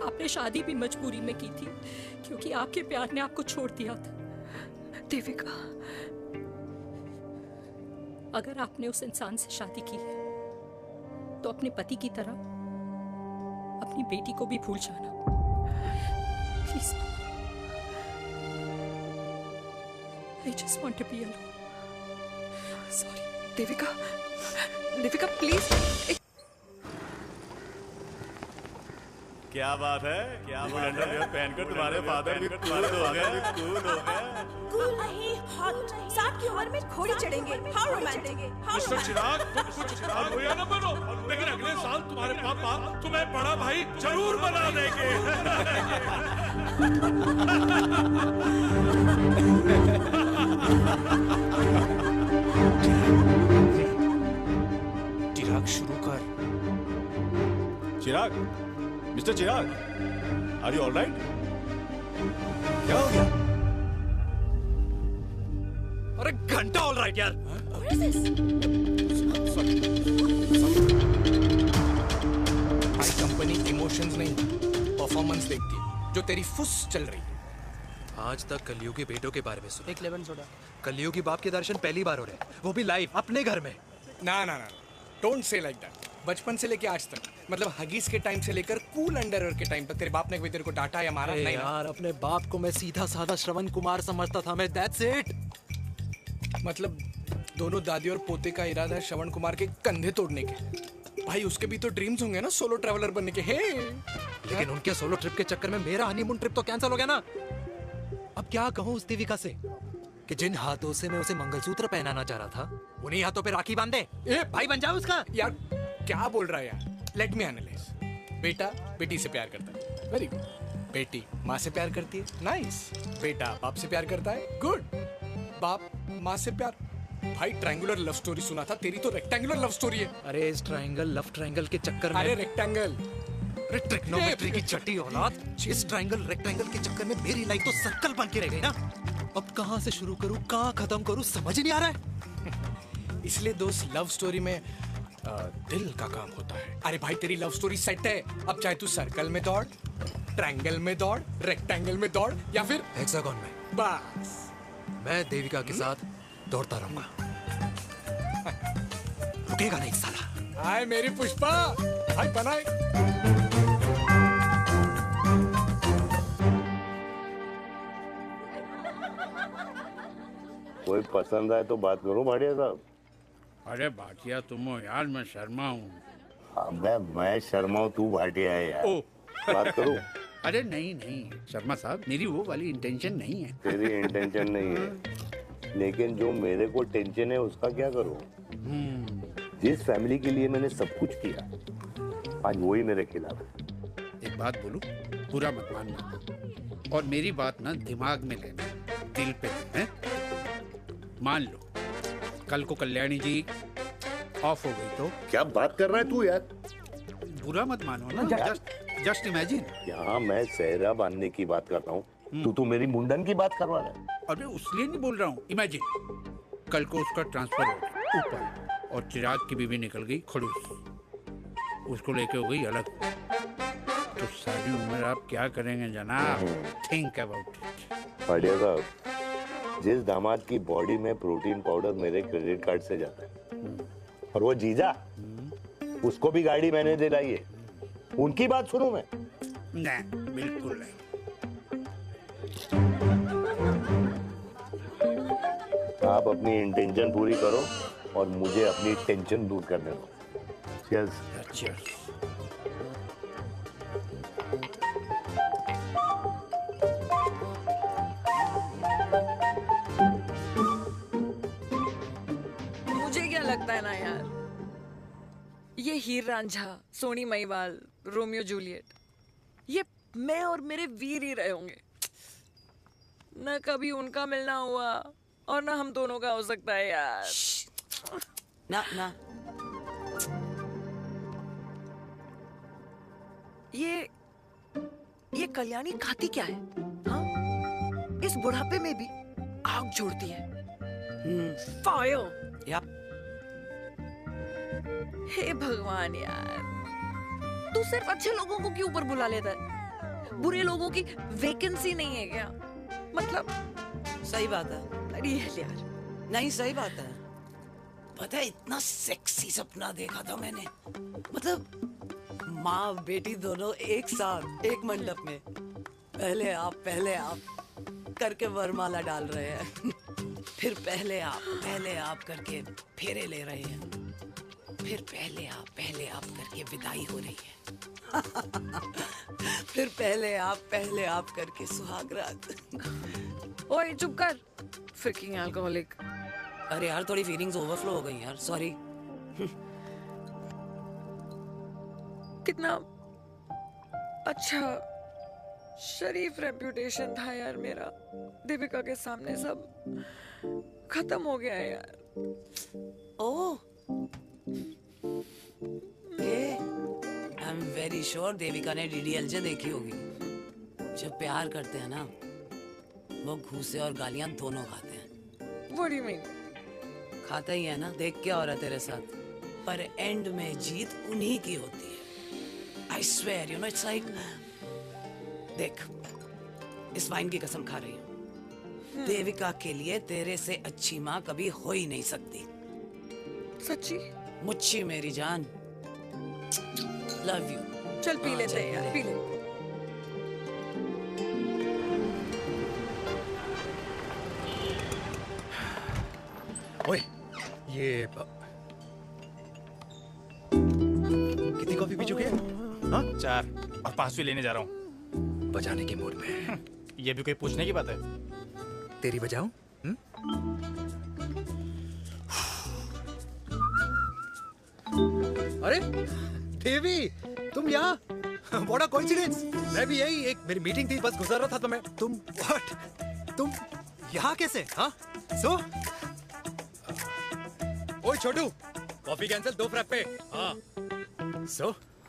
आपने शादी भी मजबूरी में की थी क्योंकि आपके प्यार ने आपको छोड़ दिया था। देविका, अगर आपने उस इंसान से शादी की है तो अपने पति की तरह अपनी बेटी को भी भूल जाना please. I just want to be alone. Sorry, Devika, Devika please. क्या बात है, क्या बात है, पहनकर तुम्हारे फादर भी कूल हो गए, कूल हो गए। कूल नहीं, हॉट। 60 की उम्र में घोड़ी चढ़ेंगे। How romantic. मिस्टर चिराग, तुम कुछ चिराग भैया न बनो, लेकिन अगले साल तुम्हारे पापा तुम्हें बड़ा भाई जरूर बना देंगे। चिराग शुरू कर। Chirag, mister Chirag, are you alright? क्या हो गया? अरे घंटा ऑलराइट यार। भाई कंपनी इमोशंस नहीं परफॉर्मेंस देखती है, जो तेरी फुस चल रही है। आज तक कलयुगी बेटों के बारे में सुना। एक लेमन सोडा। कलयुगी बाप के दर्शन पहली बार हो रहे हैं, वो भी लाइव अपने घर में। ना ना ना, डोंट से लाइक दैट। बचपन से लेके आज तक, मतलब हगीज के टाइम से लेकर कूल अंडरवेयर के टाइम तक तेरे बाप ने कभी तेरे को डांटा या मारा? नहीं यार, अपने बाप को मैं सीधा साधा श्रवण कुमार समझता था मैं, दैट्स इट। मतलब दोनों दादी और पोते का इरादा है श्रवण कुमार के कंधे तोड़ने के। भाई उसके भी तो ड्रीम्स होंगे ना सोलो ट्रैवलर बनने के। लेकिन उनके सोलो ट्रिप के चक्कर में मेरा हनीमून ट्रिप तो कैंसिल हो गया ना। अब क्या कहूँ उस देविका से कि जिन हाथों से मैं उसे मंगलसूत्र पहनाना चाह रहा था, उन्हीं हाथों पे राखी बांध दे। भाई बन जाओ उसका। यार क्या बोल रहा है यार? Let me analyse. बेटा बेटी से प्यार करता है, वेरी गुड। बेटी माँ से प्यार करती है, नाइस। बेटा बाप से प्यार करता है, गुड। बाप माँ से प्यार। भाई ट्रायंगुलर लव स्टोरी सुना था, तेरी तो रेक्टेंगुलर लव स्टोरी है। अरे इस ट्रायंगल लव ट्रायंगल के चक्कर में, अरे रेक्टेंगल, अरे ट्रिग्नोमेट्री की छठी औलाद, इस ट्रायंगल रेक्टेंगल के चक्कर में मेरी लाइफ तो सर्कल बन के रह गई ना। अब कहाँ से शुरू करूँ, कहाँ खत्म करूँ, समझ ही नहीं आ रहा है। इसलिए दोस्त लव स्टोरी में दिल का काम होता है। अरे भाई तेरी लव स्टोरी सेट है, अब चाहे तू सर्कल में दौड़, ट्रायंगल में दौड़, रेक्टेंगल में दौड़ या फिर हेक्सागन में, बस मैं देविका के साथ दौड़ता रहूंगा। रुकेगा नहीं साला। हाय मेरी पुष्पा, भाई बनाए। कोई पसंद आए तो बात करो भाटिया साहब। अरे भाटिया तुम हो यार, मैं शर्मा हूँ। अबे मैं शर्मा हूँ, तू भाटिया है यार। बात करो। अरे नहीं नहीं शर्मा साहब, मेरी वो वाली इंटेंशन नहीं है। तेरी इंटेंशन नहीं है, लेकिन जो मेरे को टेंशन है उसका क्या करूँ? जिस फैमिली के लिए मैंने सब कुछ किया, आज वही मेरे खिलाफ है। एक बात बोलूं, बुरा मत मानना, और मेरी बात ना दिमाग में लेना, दिल पे है। मान लो कल को कल्याणी जी ऑफ हो गई तो? क्या बात कर रहा है तू यार? बुरा मत मानो ना, जस्ट इमेजिन। यहाँ मैं सेहरा बांधने की बात कर रहा हूँ, तू मेरी मुंडन की बात करवा रहा है। अरे उसलिए नहीं बोल रहा हूँ, इमेजिन कल को उसका ट्रांसफर हो गया ऊपर और चिराग की बीवी निकल गई खड़ूस, उसको लेके हो गई अलग, तो सारी उम्र आप क्या करेंगे जनाब? Think about it. बढ़िया साहब, जिस दामाद की बॉडी में प्रोटीन पाउडर मेरे क्रेडिट कार्ड से जाता है, और वो जीजा, उसको भी गाड़ी मैंने दिलाई है, उनकी बात सुनूं मैं? नहीं, बिल्कुल नहीं। आप अपनी इंटेंशन पूरी करो और मुझे अपनी टेंशन दूर करने दो। Cheers. Cheers. मुझे क्या लगता है ना यार, ये हीर रांझा, सोनी महिवाल, रोमियो जूलियट, ये मैं और मेरे वीर ही रहे होंगे। न कभी उनका मिलना हुआ और ना हम दोनों का हो सकता है यार। ना ना, ये कल्याणी खाती क्या है? हाँ? इस बुढ़ापे में भी आग जोड़ती है। फायर। हे भगवान यार, तू सिर्फ अच्छे लोगों को क्यों ऊपर बुला लेता है? बुरे लोगों की वैकेंसी नहीं है क्या? मतलब सही बात है। रियल यार, नहीं सही बात है। पता है इतना सेक्सी सपना देखा था मैंने, मतलब माँ बेटी दोनों एक साथ एक मंडप में पहले आप करके वरमाला डाल रहे हैं। फिर पहले आप करके फेरे ले रहे हैं। फिर पहले आप करके विदाई हो रही है। फिर पहले आप करके सुहाग रात। ओए चुप कर, फ्रिकिंग अल्कोहलिक। अरे यार थोड़ी फीलिंग्स ओवरफ्लो हो गई यार, सॉरी। कितना अच्छा शरीफ रेप्यूटेशन था यार मेरा, देविका के सामने सब खत्म हो गया है यार। Oh, I am very sure Devika ने DDLJ देखी होगी। जब प्यार करते हैं ना, वो घूसे और गालियां दोनों खाते हैं। What do you mean? खाता ही है ना, देख क्या हो रहा है तेरे साथ। पर एंड में जीत उन्हीं की होती है। I swear, you know, it's like, देख, इस वाइन की कसम खा रही हूँ। देविका के लिए तेरे से अच्छी माँ कभी हो ही नहीं सकती। सच्ची? मुच्छी मेरी जान। Love you. चल पी लेते हैं यार, पी ले। ओए, ये कितनी कॉफी पी चुके हैं? हाँ? 4 और 5वीं लेने जा रहा हूँ। बजाने के मूड में। ये भी कोई पूछने की बात है? तेरी बजाऊं? अरे देवी, तुम यहाँ? What a coincidence! मैं भी यही, एक मेरी मीटिंग थी, बस गुजर रहा था तो मैं। तुम यहाँ कैसे? हाँ? ओए छोटू, कॉफी कैंसिल, 2 फ्रैप्पे। हाँ।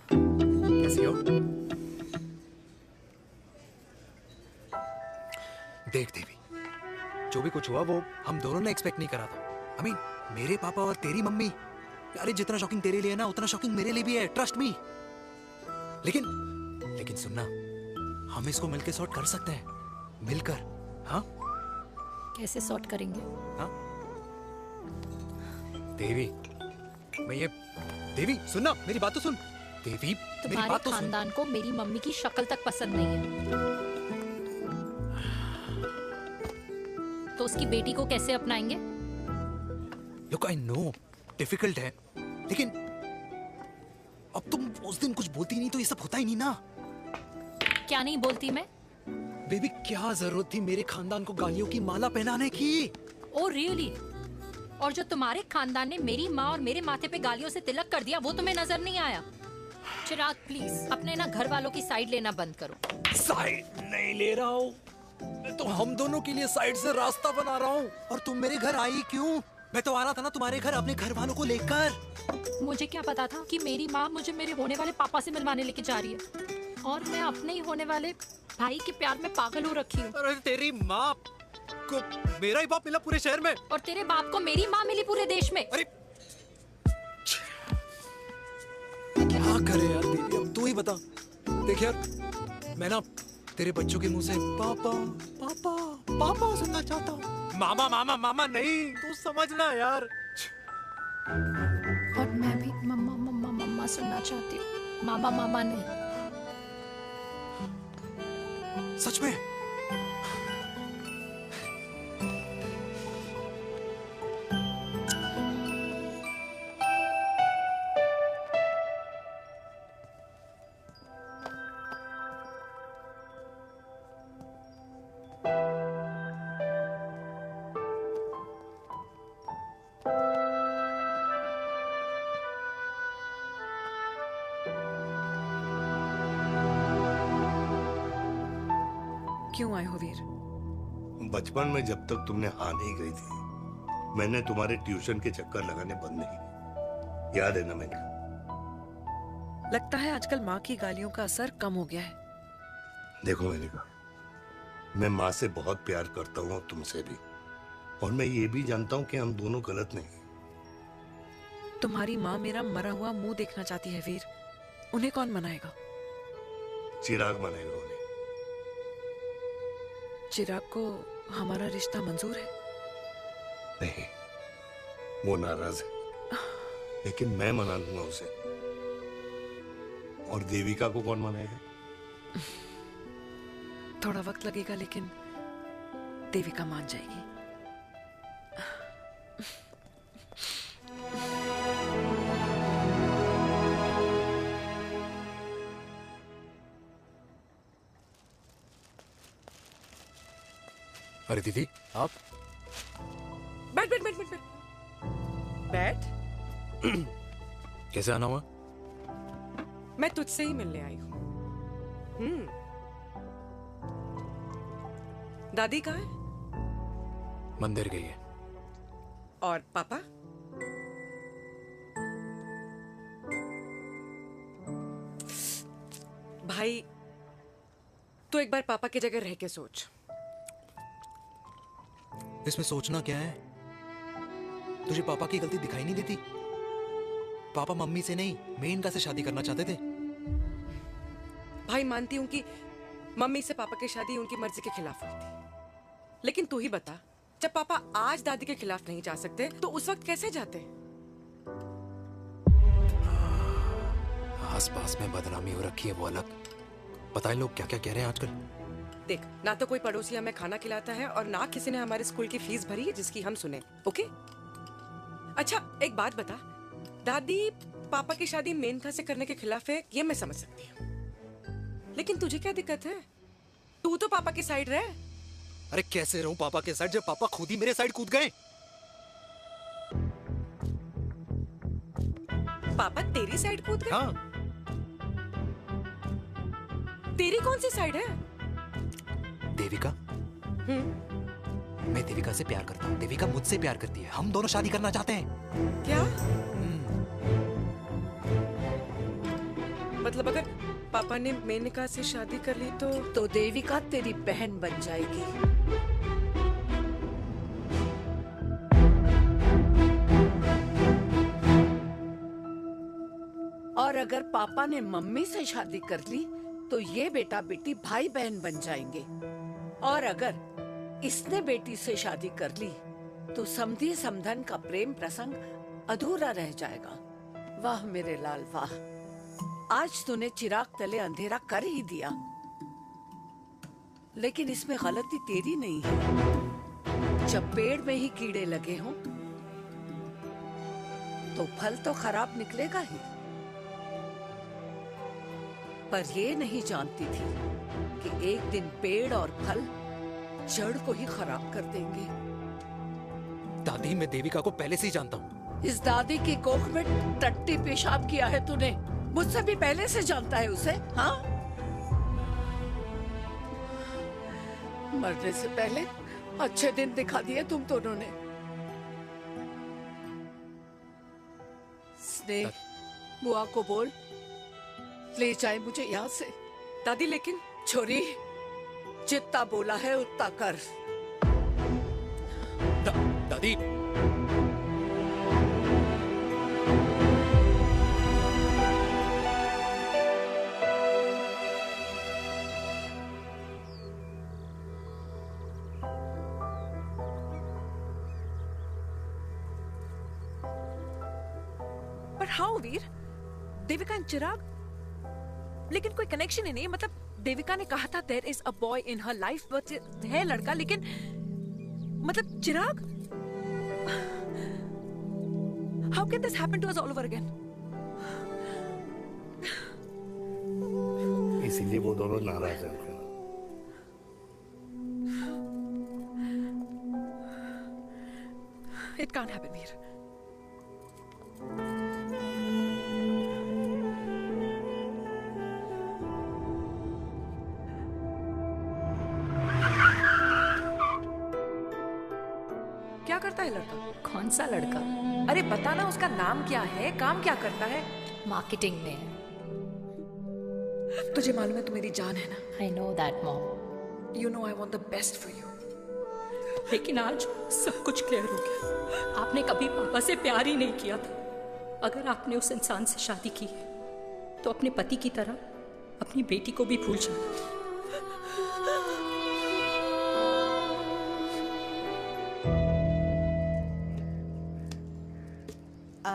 कैसी हो? देख देवी, जो भी कुछ हुआ वो हम दोनों ने एक्सपेक्ट नहीं करा था। I mean, मेरे पापा और तेरी मम्मी, अरे जितना शॉकिंग तेरे लिए ना, उतना शॉकिंग मेरे लिए भी है, ट्रस्ट मी। लेकिन सुनना, हम इसको मिलकर सॉर्ट कर सकते हैं, मिलकर। हाँ? कैसे सॉर्ट करेंगे? हाँ? देवी सुनना, मेरी बात तो सुन। देवी, मेरी बात तो सुन। खानदान को मेरी मम्मी की शक्ल तक पसंद नहीं है, तो उसकी बेटी को कैसे अपनाएंगे? Look, I know, डिफिकल्ट है, लेकिन अब तुम उस दिन कुछ बोलती नहीं तो ये सब होता ही नहीं ना। क्या नहीं बोलती मैं? बेबी, क्या जरूरत थी मेरे खानदान को गालियों की माला पहनाने की? Oh really? और जो तुम्हारे खानदान ने मेरी माँ और मेरे माथे पे गालियों से तिलक कर दिया, वो तुम्हें नजर नहीं आया? चिराग प्लीज अपने ना घर वालों की साइड लेना बंद करो। साइड नहीं ले रहा हूँ, मैं तो हम दोनों के लिए साइड से रास्ता बना रहा हूँ। और तुम मेरे घर आई क्यों? मैं तो आ रहा था ना तुम्हारे घर अपने घर वालों को लेकर। मुझे क्या पता था कि मेरी माँ मुझे मेरे होने वाले पापा से मिलवाने लेके जा रही है, और मैं अपने ही होने वाले भाई के प्यार में पागल हो रखी हूँ। अरे तेरी माँ को मेरा ही बाप मिला पूरे शहर में, और तेरे बाप को मेरी माँ मिली पूरे देश में। अरे क्या करे यार दीदी, अब तू ही बता। देख यार, मैं ना तेरे बच्चों के मुंह से पापा पापा पापा सुनना चाहता हूँ। मामा मामा मामा नहीं, तू समझना यार। और मैं भी मम्मा मम्मा मम्मा सुनना चाहती हूँ, मामा मामा नहीं। सच में? क्यों आए हो वीर? बचपन में जब तक तुमने हाँ नहीं गई थी, मैंने तुम्हारे ट्यूशन के चक्कर लगाने बंद नहीं किए। याद है ना मैंने? लगता है आजकल माँ की गालियों का असर कम हो गया है। देखो मैंने कहा, मैं माँ से बहुत प्यार करता हूँ और तुमसे भी, और मैं ये भी जानता हूँ कि हम दोनों गलत नहीं। तुम्हारी माँ मेरा मरा हुआ मुंह देखना चाहती है वीर, उन्हें कौन मनाएगा? चिराग मनाएगा उन्हें। चिराग को हमारा रिश्ता मंजूर है? नहीं, वो नाराज है, लेकिन मैं मना लूंगा उसे। और देविका को कौन मनाएगा? थोड़ा वक्त लगेगा, लेकिन देविका मान जाएगी। अरे दीदी, आप बैठ बैठ बैठ बैठ बैठ। कैसे आना हुआ? मैं तुझसे ही मिलने आई हूँ। दादी कहाँ है? मंदिर गई है। और पापा? भाई, तू एक बार पापा की जगह रह के सोच। इसमें सोचना क्या है? तुझे पापा की गलती दिखाई नहीं देती? पापा मम्मी से नहीं, मेनका से शादी करना चाहते थे। भाई, मानती हूं कि मम्मी से पापा की शादी उनकी मर्जी के खिलाफ हुई थी, लेकिन तू ही बता, जब पापा आज दादी के खिलाफ नहीं जा सकते तो उस वक्त कैसे जाते? आस पास में बदनामी हो रखी है, वो अलग। पता है लोग क्या क्या कह रहे हैं आजकल? देख, ना तो कोई पड़ोसी हमें खाना खिलाता है और ना किसी ने हमारे स्कूल की फीस भरी है जिसकी हम सुने। ओके? अच्छा, एक बात बता, दादी पापा की शादी मेनका से करने के खिलाफ है, ये मैं समझ सकती हूँ, लेकिन तुझे क्या दिक्कत है? तू तो पापा की साइड रहे। अरे कैसे रहूं पापा के साइड जब पापा खुद ही मेरे साइड कूद गए? पापा तेरी साइड कूद गए? हाँ। तेरी कौन सी साइड है? देविका। मैं देविका से प्यार करता हूँ, देविका मुझसे प्यार करती है, हम दोनों शादी करना चाहते हैं। क्या? मतलब अगर पापा ने मेनका से शादी कर ली तो देविका तेरी बहन बन जाएगी। और अगर पापा ने मम्मी से शादी कर ली तो ये बेटा बेटी भाई बहन बन जाएंगे। और अगर इसने बेटी से शादी कर ली तो समधी समधन का प्रेम प्रसंग अधूरा रह जाएगा। वाह मेरे लाल वाह, आज तूने चिराग तले अंधेरा कर ही दिया, लेकिन इसमें गलती तेरी नहीं है। जब पेड़ में ही कीड़े लगे हों तो फल तो खराब निकलेगा ही। पर ये नहीं जानती थी कि एक दिन पेड़ और फल जड़ को ही खराब कर देंगे। दादी, मैं देविका को पहले से ही जानता हूँ। इस दादी की कोख में टट्टी पेशाब किया है तूने, मुझसे भी पहले से जानता है उसे। हाँ, मरने से पहले अच्छे दिन दिखा दिए तुम दोनों ने। स्नेह, बुआ को बोल ले जाए मुझे यहाँ से। दादी, लेकिन छोरी, जितना बोला है उतना कर। दादी, पर हाउ वीर? देविका एंड चिराग, लेकिन कोई कनेक्शन ही नहीं। मतलब देविका ने कहा था there is a boy in her life, but है लड़का, लेकिन मतलब Chirag, how can this happen to us all over again? इसीलिए वो दोनों नाराज हैं। It can't happen Veer. क्या करता है लड़का? कौन सा लड़का? अरे बता ना, उसका नाम क्या है, काम क्या करता है? मार्केटिंग में है। तुझे मालूम है तू मेरी जान है ना? I know that mom. You know I want the best for you. लेकिन आज सब कुछ क्लियर हो गया। आपने कभी पापा से प्यार ही नहीं किया था। अगर आपने उस इंसान से शादी की है तो अपने पति की तरह अपनी बेटी को भी भूल जाना।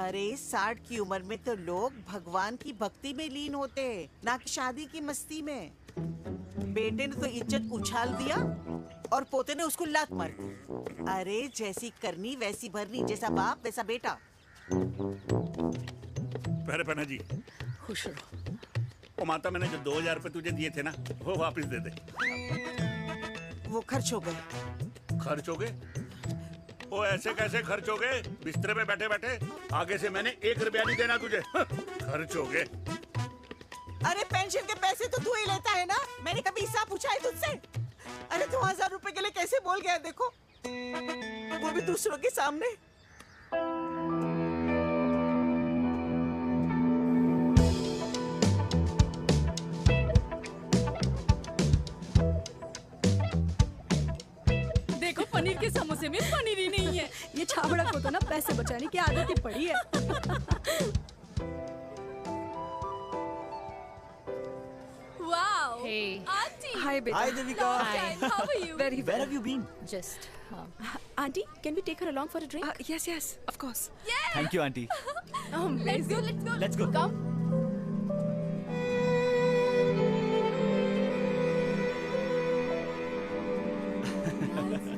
अरे 60 की उम्र में तो लोग भगवान की भक्ति में लीन होते हैं, ना कि शादी की मस्ती में। बेटे ने तो इज्जत उछाल दिया और पोते ने उसको लात मार दी। अरे जैसी करनी वैसी भरनी, जैसा बाप वैसा बेटा। पहले पन्ना जी खुश रहो। ओ माता, मैंने जो 2000 रुपए तुझे दिए थे ना, वो वापस दे दे। वो खर्च हो गए। खर्च हो गए? ओ ऐसे कैसे खर्च हो गए? बिस्तर पे बैठे बैठे। आगे से मैंने 1 रुपया नहीं देना तुझे। खर्च हो गए। अरे पेंशन के पैसे तो तू ही लेता है ना, मैंने कभी हिसाब पूछा है तुझसे? अरे 2000 रुपए के लिए कैसे बोल गया देखो, वो भी दूसरों के सामने। देखो पनीर के समोसे में पनीर ही नहीं है। ये छाबड़ा को तो ना पैसे बचाने की आदत ही पड़ी है। Wow. Hey. Auntie. Hi, beta. Hi, Devika. Hi. How are you? Very well. Where have you been? Just. Auntie, can we take her along for a drink? Yes, yes, of course. Thank you, auntie. Let's go. Let's go. Let's go. Come.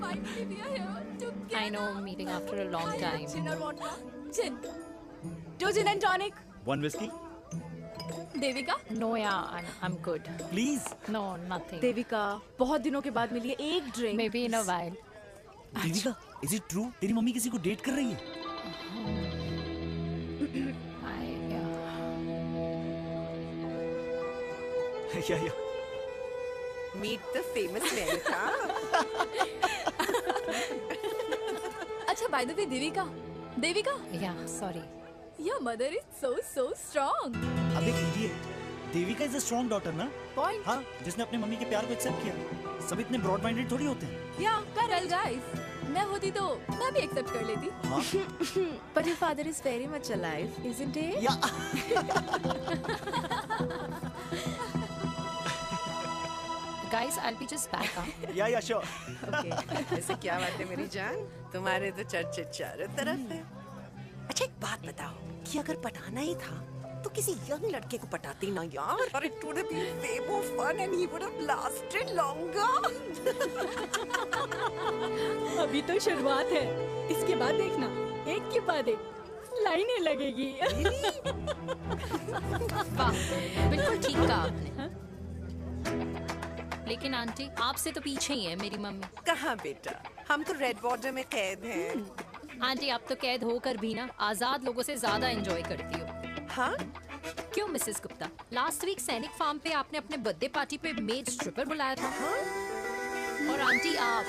Finally, we are here together. I know, meeting after a long time. Gin or vodka? Gin. 2 gin and tonic. One whiskey? Devika? No, yeah, I'm good. Please. No, nothing. Devika, बहुत दिनों के बाद मिली है, एक drink. Maybe in a while. Devika, is it true? तेरी mummy किसी को date कर रही है? Yeah. Meet the famous America. अच्छा, by the way, Devika? Yeah, sorry. Your mother is so strong. अबे idiot. Devika is a strong daughter ना? Point. हाँ, जिसने अपने मम्मी के प्यार को एक्सेप्ट किया। सब इतने ब्रॉड माइंडेड थोड़ी होते हैं। Yeah, correct guys. मैं होती तो मैं भी एक्सेप्ट कर लेती। हाँ? But your father is very much alive, isn't he? Yeah. Guys, I'll be just back. Yeah, sure. Okay. ऐसे क्या बात है मेरी जान? तुम्हारे तो चर्चे चारों तरफ है। अच्छा एक बात बताओ कि अगर पटाना ही था तो किसी यंग लड़के को पटाती ना यार। और it would have been way more fun and he would have lasted longer. अभी तो शुरुआत है, इसके बाद देखना एक के बाद एक लाइनें लगेगी। वाह, बिल्कुल ठीक कहा आपने। लेकिन आंटी, आपसे तो पीछे ही है मेरी मम्मी। कहाँ बेटा, हम तो रेड बॉर्डर में कैद हैं। आंटी, आप तो कैद होकर भी ना आजाद लोगों से ज्यादा एंजॉय करती हो। हाँ? क्यों मिसेस गुप्ता, लास्ट वीक सैनिक फार्म पे आपने अपने बर्थडे पार्टी पे मेड स्ट्रिपर बुलाया था। और आंटी, आप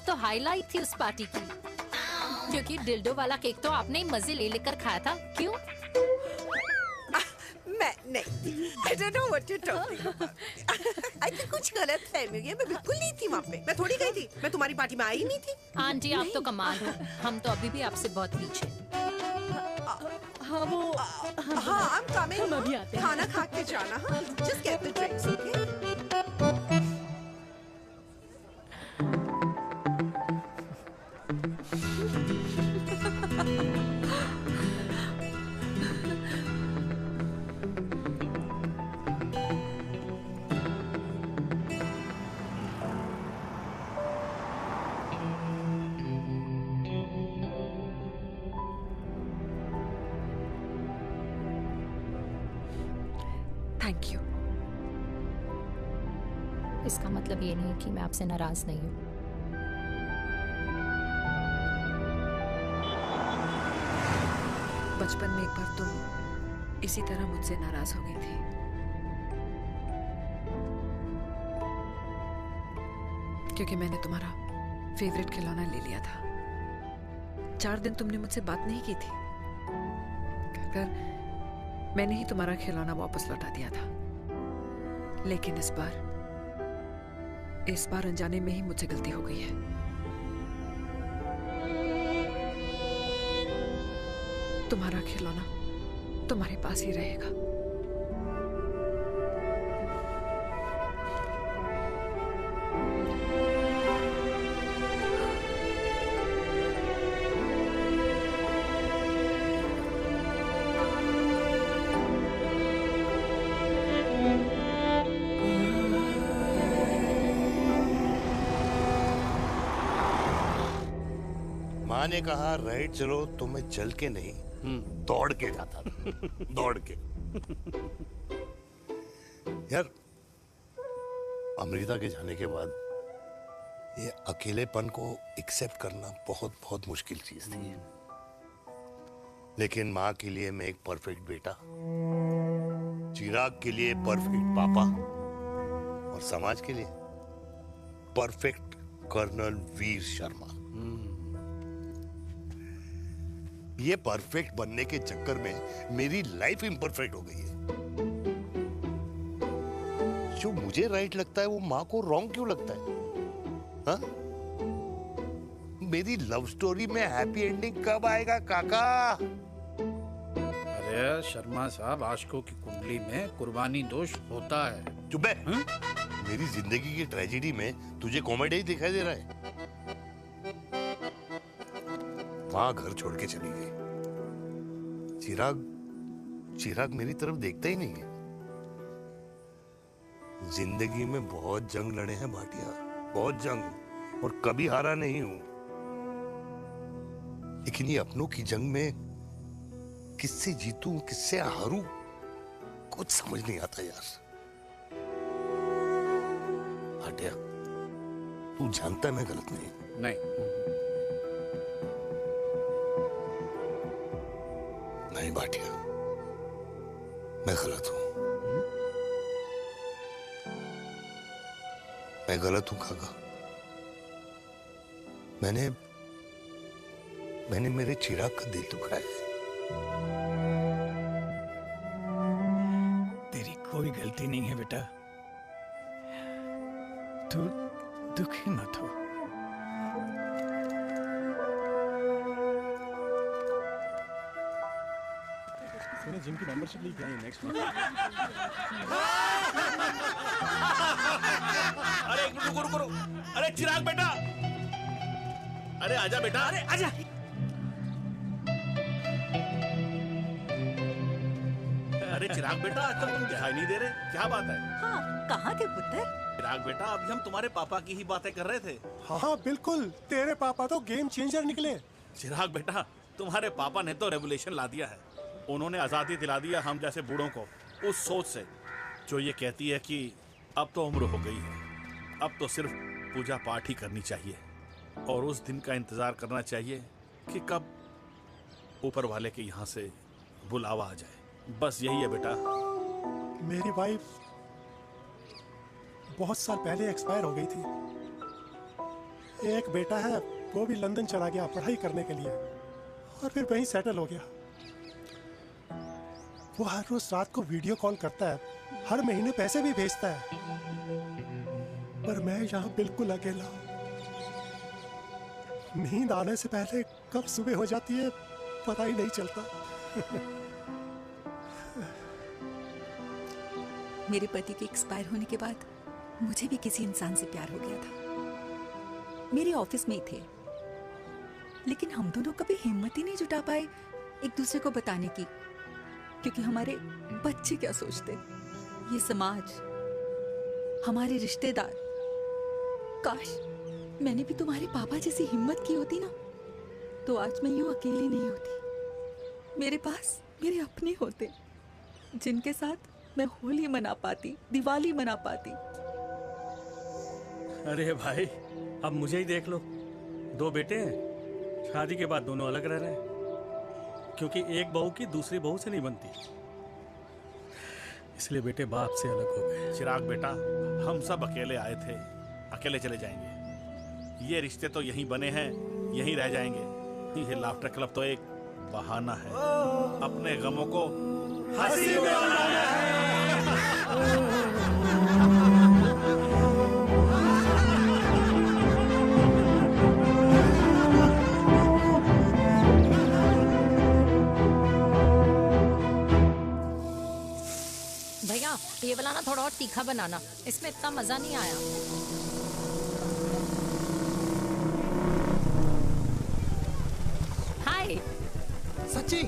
तो हाईलाइट थी उस पार्टी की, क्योंकि डिल्डो वाला केक तो आपने ही मजे ले लेकर खाया था। क्यों? मैं नहीं, I don't know what you're talking about. I think कुछ गलत फहमी हुई है, मैं बिल्कुल नहीं थी वहाँ पे। मैं थोड़ी गई थी, मैं तुम्हारी पार्टी में आई नहीं थी। आंटी, आप तो कमाल हो, हम तो अभी भी आपसे बहुत पीछे। हाँ वो हाँ, I'm coming. हम अभी आते हैं। खाना खा के जाना। हाँ, just get the drinks, okay? Thank you. इसका मतलब ये नहीं कि मैं आपसे नाराज नहीं हूँ। बचपन में एक बार तुम इसी तरह मुझसे नाराज हो गई थी। क्योंकि मैंने तुम्हारा फेवरेट खिलौना ले लिया था। 4 दिन तुमने मुझसे बात नहीं की थी। मैंने ही तुम्हारा खिलौना वापस लौटा दिया था। लेकिन इस बार अनजाने में ही मुझसे गलती हो गई है। तुम्हारा खिलौना तुम्हारे पास ही रहेगा। माँ ने कहा राइट चलो तो मैं चल के नहीं दौड़ के जाता था दौड़ के। यार अमृता के जाने के बाद ये अकेलेपन को एक्सेप्ट करना बहुत बहुत मुश्किल चीज थी। लेकिन माँ के लिए मैं एक परफेक्ट बेटा, चिराग के लिए परफेक्ट पापा और समाज के लिए परफेक्ट कर्नल वीर शर्मा। ये परफेक्ट बनने के चक्कर में मेरी लाइफ इम्परफेक्ट हो गई है। जो मुझे राइट लगता है वो माँ को रॉन्ग क्यों लगता है? हाँ? मेरी लव स्टोरी में हैप्पी एंडिंग कब आएगा काका? अरे शर्मा साहब, आशिकों की कुंडली में कुर्बानी दोष होता है। चुप है। मेरी जिंदगी की ट्रेजेडी में तुझे कॉमेडी ही दिखाई दे रहा है। माँ घर छोड़ के चली गई। चिराग मेरी तरफ देखता ही नहीं है। जिंदगी में बहुत जंग लड़े हैं भाटिया, बहुत जंग, और कभी हारा नहीं हूं। लेकिन ये अपनों की जंग में किससे जीतूं किससे हारूं कुछ समझ नहीं आता यार। भाटिया तू जानता है मैं गलत नहीं। नहीं भाटिया, मैं गलत हूं। मैं गलत हूं काका। मैंने मेरे चिराग का दिल दुखाया है। तेरी कोई गलती नहीं है बेटा, तू दुखी मत हो। मैंने जिम की मेंबरशिप ली क्या है नेक्स्ट मंथ? अरे रुको। अरे चिराग बेटा, अरे आजा बेटा, अरे आजा। अरे चिराग बेटा, आजकल तुम दिखाई नहीं दे रहे, क्या बात है? हाँ, कहाँ थे पुत्र? चिराग बेटा, अभी हम तुम्हारे पापा की ही बातें कर रहे थे। हाँ बिल्कुल, तेरे पापा तो गेम चेंजर निकले। चिराग बेटा, तुम्हारे पापा ने तो रेवोल्यूशन ला दिया है। उन्होंने आजादी दिला दिया हम जैसे बूढ़ों को उस सोच से जो ये कहती है कि अब तो उम्र हो गई है, अब तो सिर्फ पूजा पाठ ही करनी चाहिए और उस दिन का इंतजार करना चाहिए कि कब ऊपर वाले के यहाँ से बुलावा आ जाए। बस यही है बेटा। मेरी वाइफ बहुत साल पहले एक्सपायर हो गई थी। एक बेटा है, वो भी लंदन चला गया पढ़ाई करने के लिए और फिर वहीं सेटल हो गया। वो हर रोज रात को वीडियो कॉल करता है, हर महीने पैसे भी भेजता है, पर मैं यहाँ बिल्कुल अकेला हूँ। नींद आने से पहले कब सुबह हो जाती है पता ही नहीं चलता। मेरे पति के एक्सपायर होने के बाद मुझे भी किसी इंसान से प्यार हो गया था। मेरे ऑफिस में ही थे, लेकिन हम दोनों कभी हिम्मत ही नहीं जुटा पाए एक दूसरे को बताने की, क्योंकि हमारे बच्चे क्या सोचते, ये समाज, हमारे रिश्तेदार। काश मैंने भी तुम्हारे पापा जैसी हिम्मत की होती ना, तो आज मैं यूं अकेली नहीं होती। मेरे पास मेरे अपने होते जिनके साथ मैं होली मना पाती, दिवाली मना पाती। अरे भाई, अब मुझे ही देख लो, 2 बेटे हैं, शादी के बाद दोनों अलग रह रहे हैं, क्योंकि एक बहू की दूसरी बहू से नहीं बनती, इसलिए बेटे बाप से अलग हो गए। चिराग बेटा, हम सब अकेले आए थे, अकेले चले जाएंगे। ये रिश्ते तो यहीं बने हैं, यहीं रह जाएंगे। ये लाफ्टर क्लब तो एक बहाना है अपने गमों को हंसी में बनाना है। भैया ये वाला ना थोड़ा और तीखा बनाना, इसमें इतना मजा नहीं आया। हाय। सच्ची?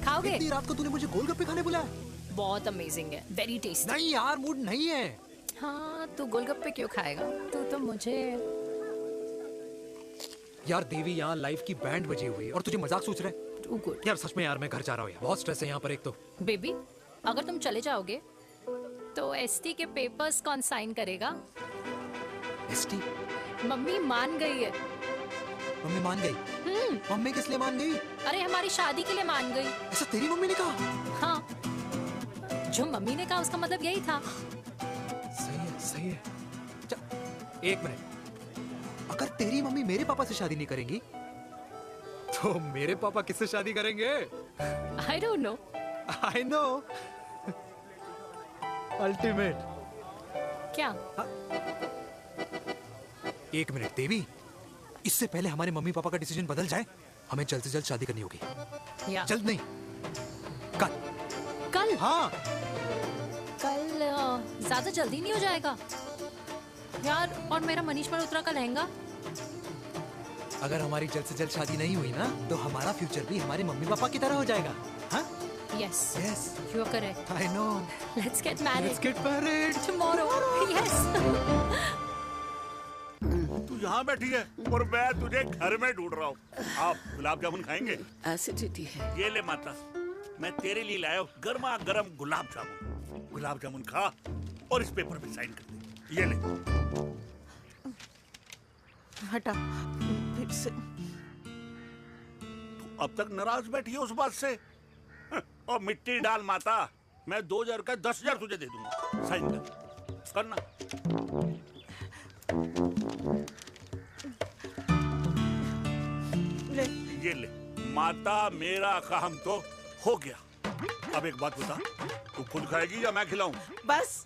खाओगे? इतनी रात को तूने मुझे गोलगप्पे खाने बुलाया? बहुत अमेजिंग है, वेरी टेस्टी। नहीं यार, मूड नहीं है। हाँ, तू गोलगप्पे क्यों खाएगा? तू तो मुझे यार देवी, यहाँ लाइफ की बैंड बजी हुई है और तुझे मजाक सोच रहा है? यार सच में यार, मैं घर जा रहा हूँ यार, बहुत स्ट्रेस है यहाँ पर एक तो। बेबी, अगर तुम चले जाओगे तो एसटी के पेपर्स कौन साइन करेगा? एसटी? मम्मी मान गई है। मम्मी मान गई? मम्मी किस लिए मान गई? अरे हमारी शादी के लिए मान गई। ऐसा तेरी मम्मी ने कहा? हाँ, जो मम्मी ने कहा उसका मतलब यही था। सही है, सही है। एक मिनट, अगर तेरी मम्मी मेरे पापा से शादी नहीं करेंगी तो मेरे पापा किससे शादी करेंगे? I don't know. I know. Ultimate. क्या? एक मिनट देवी, इससे पहले हमारे मम्मी पापा का डिसीजन बदल जाए, हमें जल्द से जल्द शादी करनी होगी। जल्द नहीं, कल। कल? हाँ। कल ज्यादा जल्दी नहीं हो जाएगा यार? और मेरा मनीष मल्होत्रा का लहंगा? अगर हमारी जल्द से जल्द शादी नहीं हुई ना, तो हमारा फ्यूचर भी हमारे मम्मी पापा की तरह हो जाएगा। हाँ? Yes. Yes. You are correct. I know. Let's get married. Let's get married. Tomorrow. Yes. तू यहाँ बैठी है और मैं तुझे घर में ढूंढ रहा हूँ। आप गुलाब जामुन खाएंगे? एसिडिटी है। ये ले माता, मैं तेरे लिए लाया हूँ गर्मा गर्म गुलाब जामुन। गुलाब जामुन खा और इस पेपर पे साइन कर दे। ये ले। हटा फिर से। तू अब तक नाराज बैठी है उस बात से? और मिट्टी डाल माता, मैं 2000 का 10,000 तुझे दे दूंगा। साइन कर, करना। ये ले माता, मेरा काम तो हो गया। अब एक बात बता, तू खुद खाएगी या मैं खिलाऊं? बस,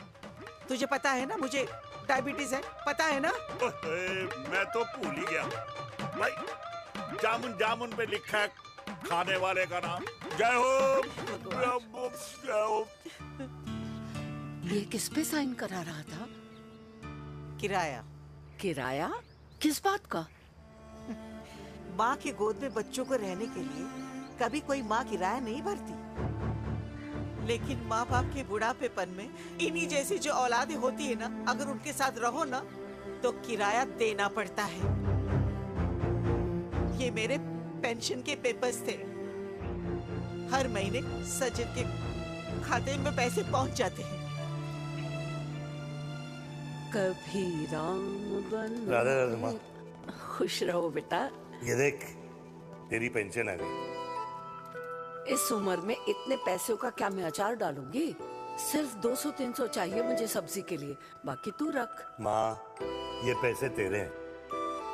तुझे पता है ना मुझे डायबिटीज है, पता है ना? मैं तो भूल ही गया भाई। जामुन जामुन पे लिखा है खाने वाले का नाम। जय हो, जय हो। ये किस पे साइन करा रहा था? किराया। किराया? किस बात का? माँ के गोद में बच्चों को रहने के लिए कभी कोई माँ किराया नहीं भरती, लेकिन माँ बाप के बुढ़ापेपन में इन्हीं जैसी जो औलादें होती है ना, अगर उनके साथ रहो ना तो किराया देना पड़ता है। ये मेरे पेंशन के पेपर्स थे। हर महीने सचिन के खाते में पैसे पहुंच जाते हैं। कभी राम बन। राधे राधे माँ। खुश रहो बेटा। ये देख, तेरी पेंशन आ गई। इस उम्र में इतने पैसों का क्या मैं अचार डालूंगी? सिर्फ 200-300 चाहिए मुझे सब्जी के लिए, बाकी तू रख। माँ, ये पैसे तेरे हैं,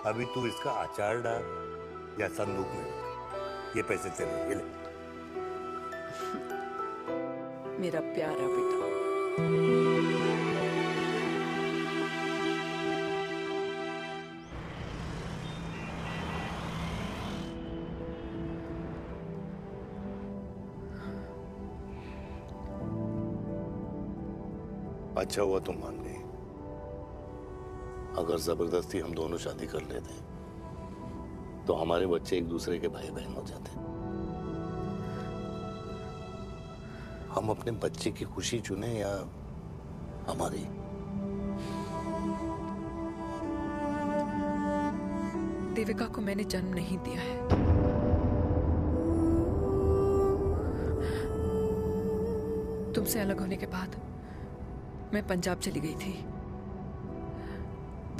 अभी तू इसका अचार डाल या संदूक में रख। ये पैसे तेरे हैं, ये ले। मेरा प्यारा बेटा। अच्छा हुआ तुम मान गई। अगर जबरदस्ती हम दोनों शादी कर लेते तो हमारे बच्चे एक दूसरे के भाई बहन हो जाते। हम अपने बच्चे की खुशी चुने या हमारी? देविका को मैंने जन्म नहीं दिया है। तुमसे अलग होने के बाद मैं पंजाब चली गई थी।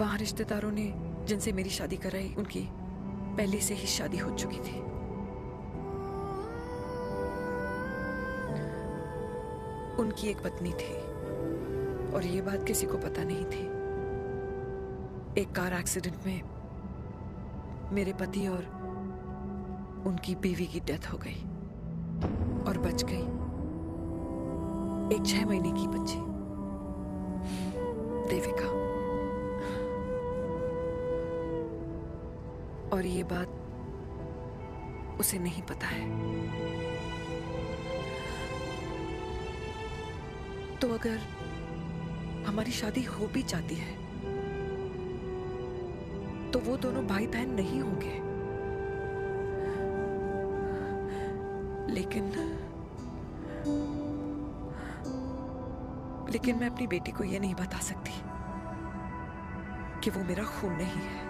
वहां रिश्तेदारों ने जिनसे मेरी शादी कराई, उनकी पहले से ही शादी हो चुकी थी। उनकी एक पत्नी थी और ये बात किसी को पता नहीं थी। एक कार एक्सीडेंट में मेरे पति और उनकी बीवी की डेथ हो गई और बच गई एक 6 महीने की बच्ची, देविका। और ये बात उसे नहीं पता है। तो अगर हमारी शादी हो भी जाती है तो वो दोनों भाई बहन नहीं होंगे। लेकिन मैं अपनी बेटी को ये नहीं बता सकती कि वो मेरा खून नहीं है।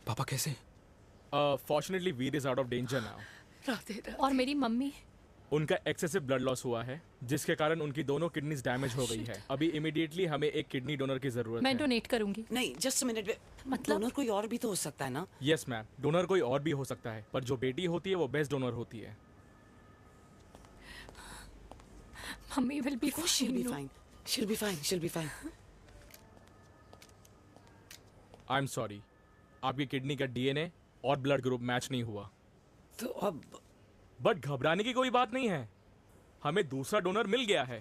पापा कैसे? Fortunately Veer is out of danger now. Radhe Radhe. और मेरी मम्मी? उनका एक्सेसिव ब्लड लॉस हुआ है जिसके कारण उनकी दोनों किडनीज डैमेज हो गई है। अभी इमीडिएटली हमें एक किडनी डोनर की जरूरत मैं है। डोनेट करूंगी। नहीं, जस्ट मिनट। मतलब डोनर कोई और भी तो हो सकता है ना? यस मैम, डोनर कोई और भी हो सकता है, पर जो बेटी होती है वो बेस्ट डोनर होती है। Mummy will be She'll be fine. She'll be fine. She'll be fine. I am sorry, आपकी किडनी का डीएनए और ब्लड ग्रुप मैच नहीं हुआ। तो अब बट घबराने की कोई बात नहीं है, हमें दूसरा डोनर मिल गया है।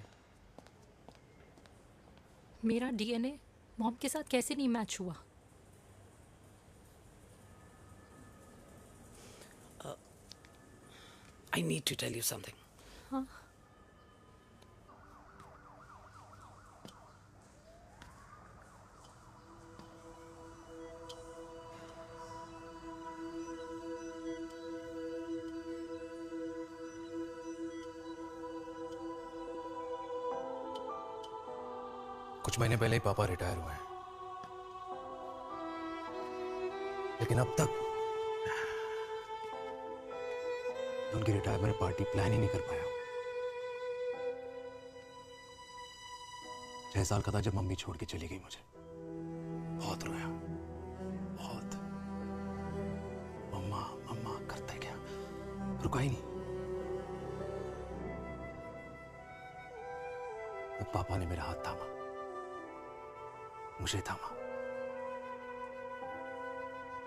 मेरा डीएनए मॉम के साथ कैसे नहीं मैच हुआ? I need to tell you something. हाँ? कुछ महीने पहले ही पापा रिटायर हुए हैं, लेकिन अब तक उनकी रिटायरमेंट पार्टी प्लान ही नहीं कर पाया। 6 साल का था जब मम्मी छोड़ के चली गई मुझे। बहुत रोया, बहुत। मम्मा मम्मा करते क्या, रुका ही नहीं। तब पापा ने मेरा हाथ थामा, मुझे थामा,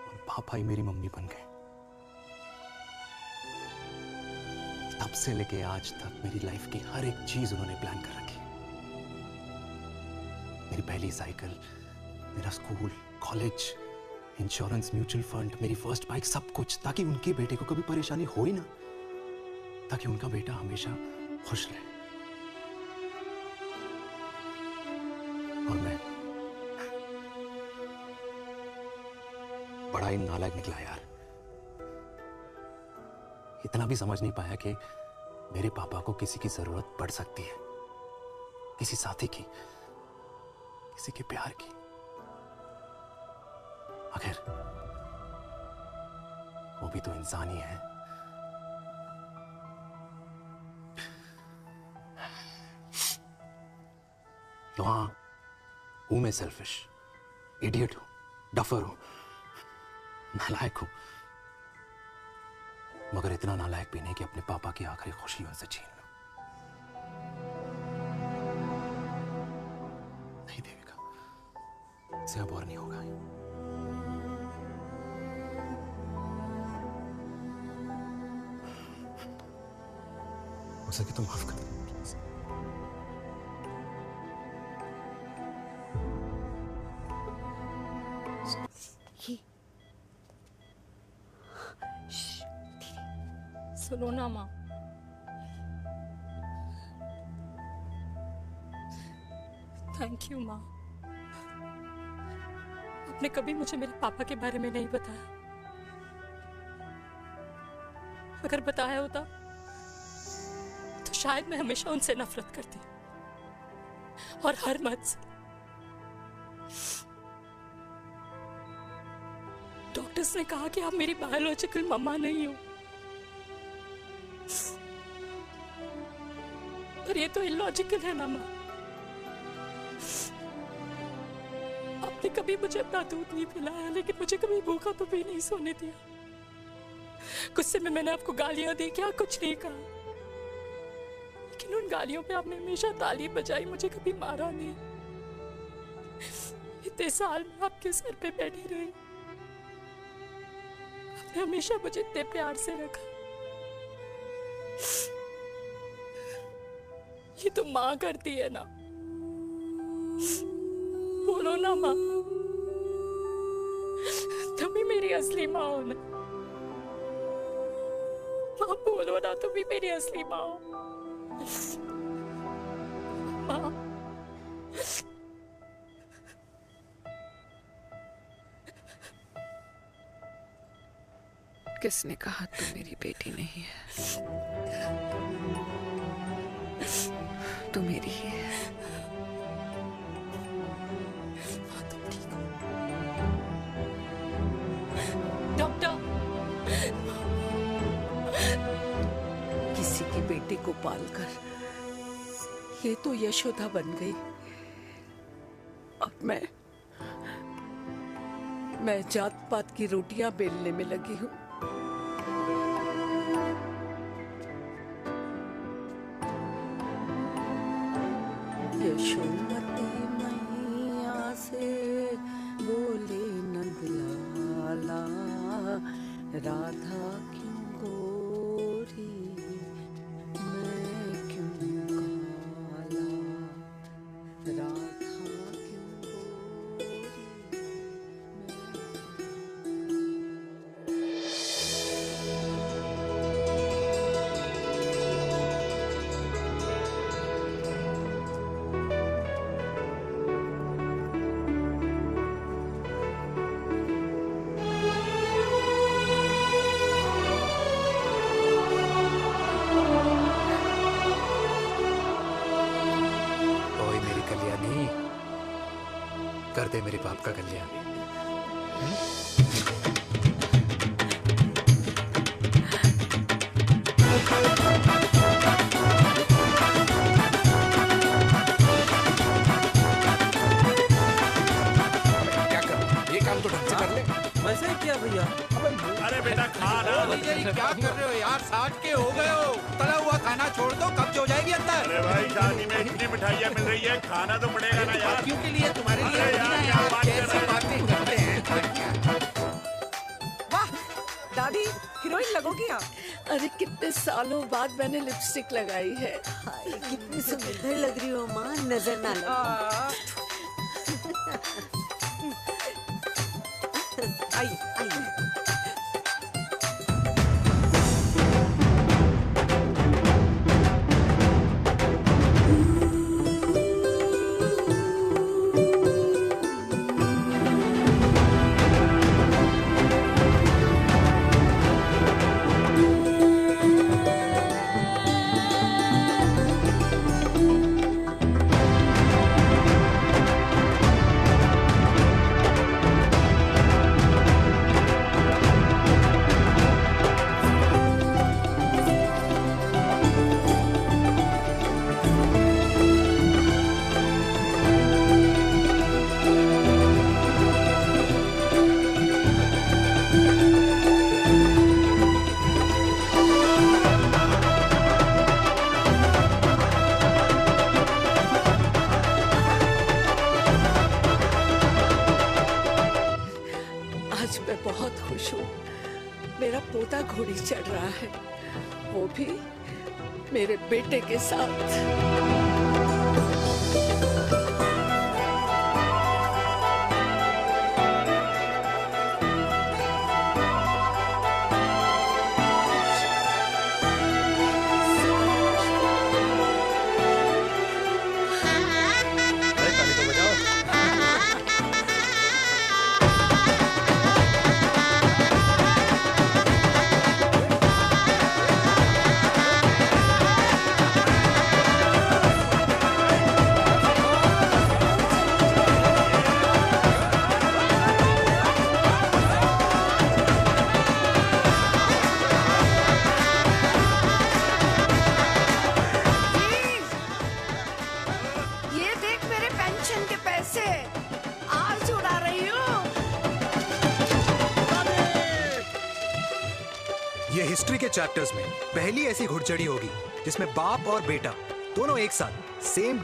और पापा ही मेरी मम्मी बन गए। तब से लेके आज तक मेरी लाइफ की हर एक चीज उन्होंने प्लान कर रखी। मेरी पहली साइकिल, मेरा school, college, insurance, mutual fund, मेरी फर्स्ट बाइक, सब कुछ, ताकि उनके बेटे को कभी परेशानी हो ही ना, ताकि उनका बेटा हमेशा खुश रहे। और मैं बड़ा ही नालायक निकला यार। इतना भी समझ नहीं पाया कि मेरे पापा को किसी की जरूरत पड़ सकती है, किसी साथी की, किसी के प्यार की। आखिर वो भी तो इंसान ही है। तो हाँ, हूं मैं सेल्फिश, इडियट हूं, डफर हूं, नालायक हूं, मगर इतना नालायक भी नहीं कि अपने पापा की आखिरी खुशी उनसे छीन लूं। नहीं देविका, इससे अब और नहीं होगा। हो सके तो माफ कर दो प्लीज। सुनो ना माँ, थैंक यू माँ। आपने कभी मुझे मेरे पापा के बारे में नहीं बताया। अगर बताया होता तो शायद मैं हमेशा उनसे नफरत करती, और हर मत से। डॉक्टर्स ने कहा कि आप मेरी बायोलॉजिकल मम्मा नहीं हो, पर ये तो इलॉजिकल है ना माँ। आपने कभी मुझे अपना दूध नहीं पिलाया, लेकिन मुझे कभी भूखा तो भी नहीं सोने दिया। गुस्से में मैंने आपको गालियां दी, क्या कुछ नहीं कहा, लेकिन उन गालियों पे आपने हमेशा ताली बजाई, मुझे कभी मारा नहीं। इतने साल में आपके सर पे बैठी रही, आपने हमेशा मुझे इतने प्यार से रखा। ये तो माँ करती है ना, बोलो ना माँ, तुम ही मेरी असली माँ हो ना। माँ बोलो ना, तुम ही मेरी असली माँ हो। किसने कहा तू मेरी बेटी नहीं है? तू मेरी ही है। डॉक्टर, किसी की बेटी को पालकर ये तो यशोदा बन गई और मैं जात पात की रोटियां बेलने में लगी हूँ। यशोमती मैया से बोले नंदलाला, राधा क्यों गोरी मैं क्यों काला, राधा कर दे मेरे बाप का कल्याण। क्या कर, ये काम तो ढंग से कर ले। वैसे ही किया भैया। अरे बेटा खा ना। क्या कर रहे हो यार? 60 के हो गए हो। तला हुआ खाना छोड़ दो, कब्ज हो जाएगी अंदर। अरे भाई शादी में इतनी मिठाइयाँ मिल रही है, खाना तो पड़ेगा ना यार। क्यों के लिए तुम्हारे लिए? अरे यार क्या बात कर रहे बातें करते हैं। वाह दादी, हीरोइन लगोगी आप। अरे कितने सालों बाद मैंने लिपस्टिक लगाई है। हाय, कितनी सुंदर लग रही हो माँ, नजर ना लगे। आइए आइए। आज मैं बहुत खुश हूँ। मेरा पोता घोड़ी चढ़ रहा है, वो भी मेरे बेटे के साथ। ये देख मेरे पेंशन के पैसे, आज उड़ा रही हूँ। ये हिस्ट्री के चैप्टर्स में पहली ऐसी घुड़चढ़ी होगी जिसमें बाप और बेटा दोनों एक साथ सेम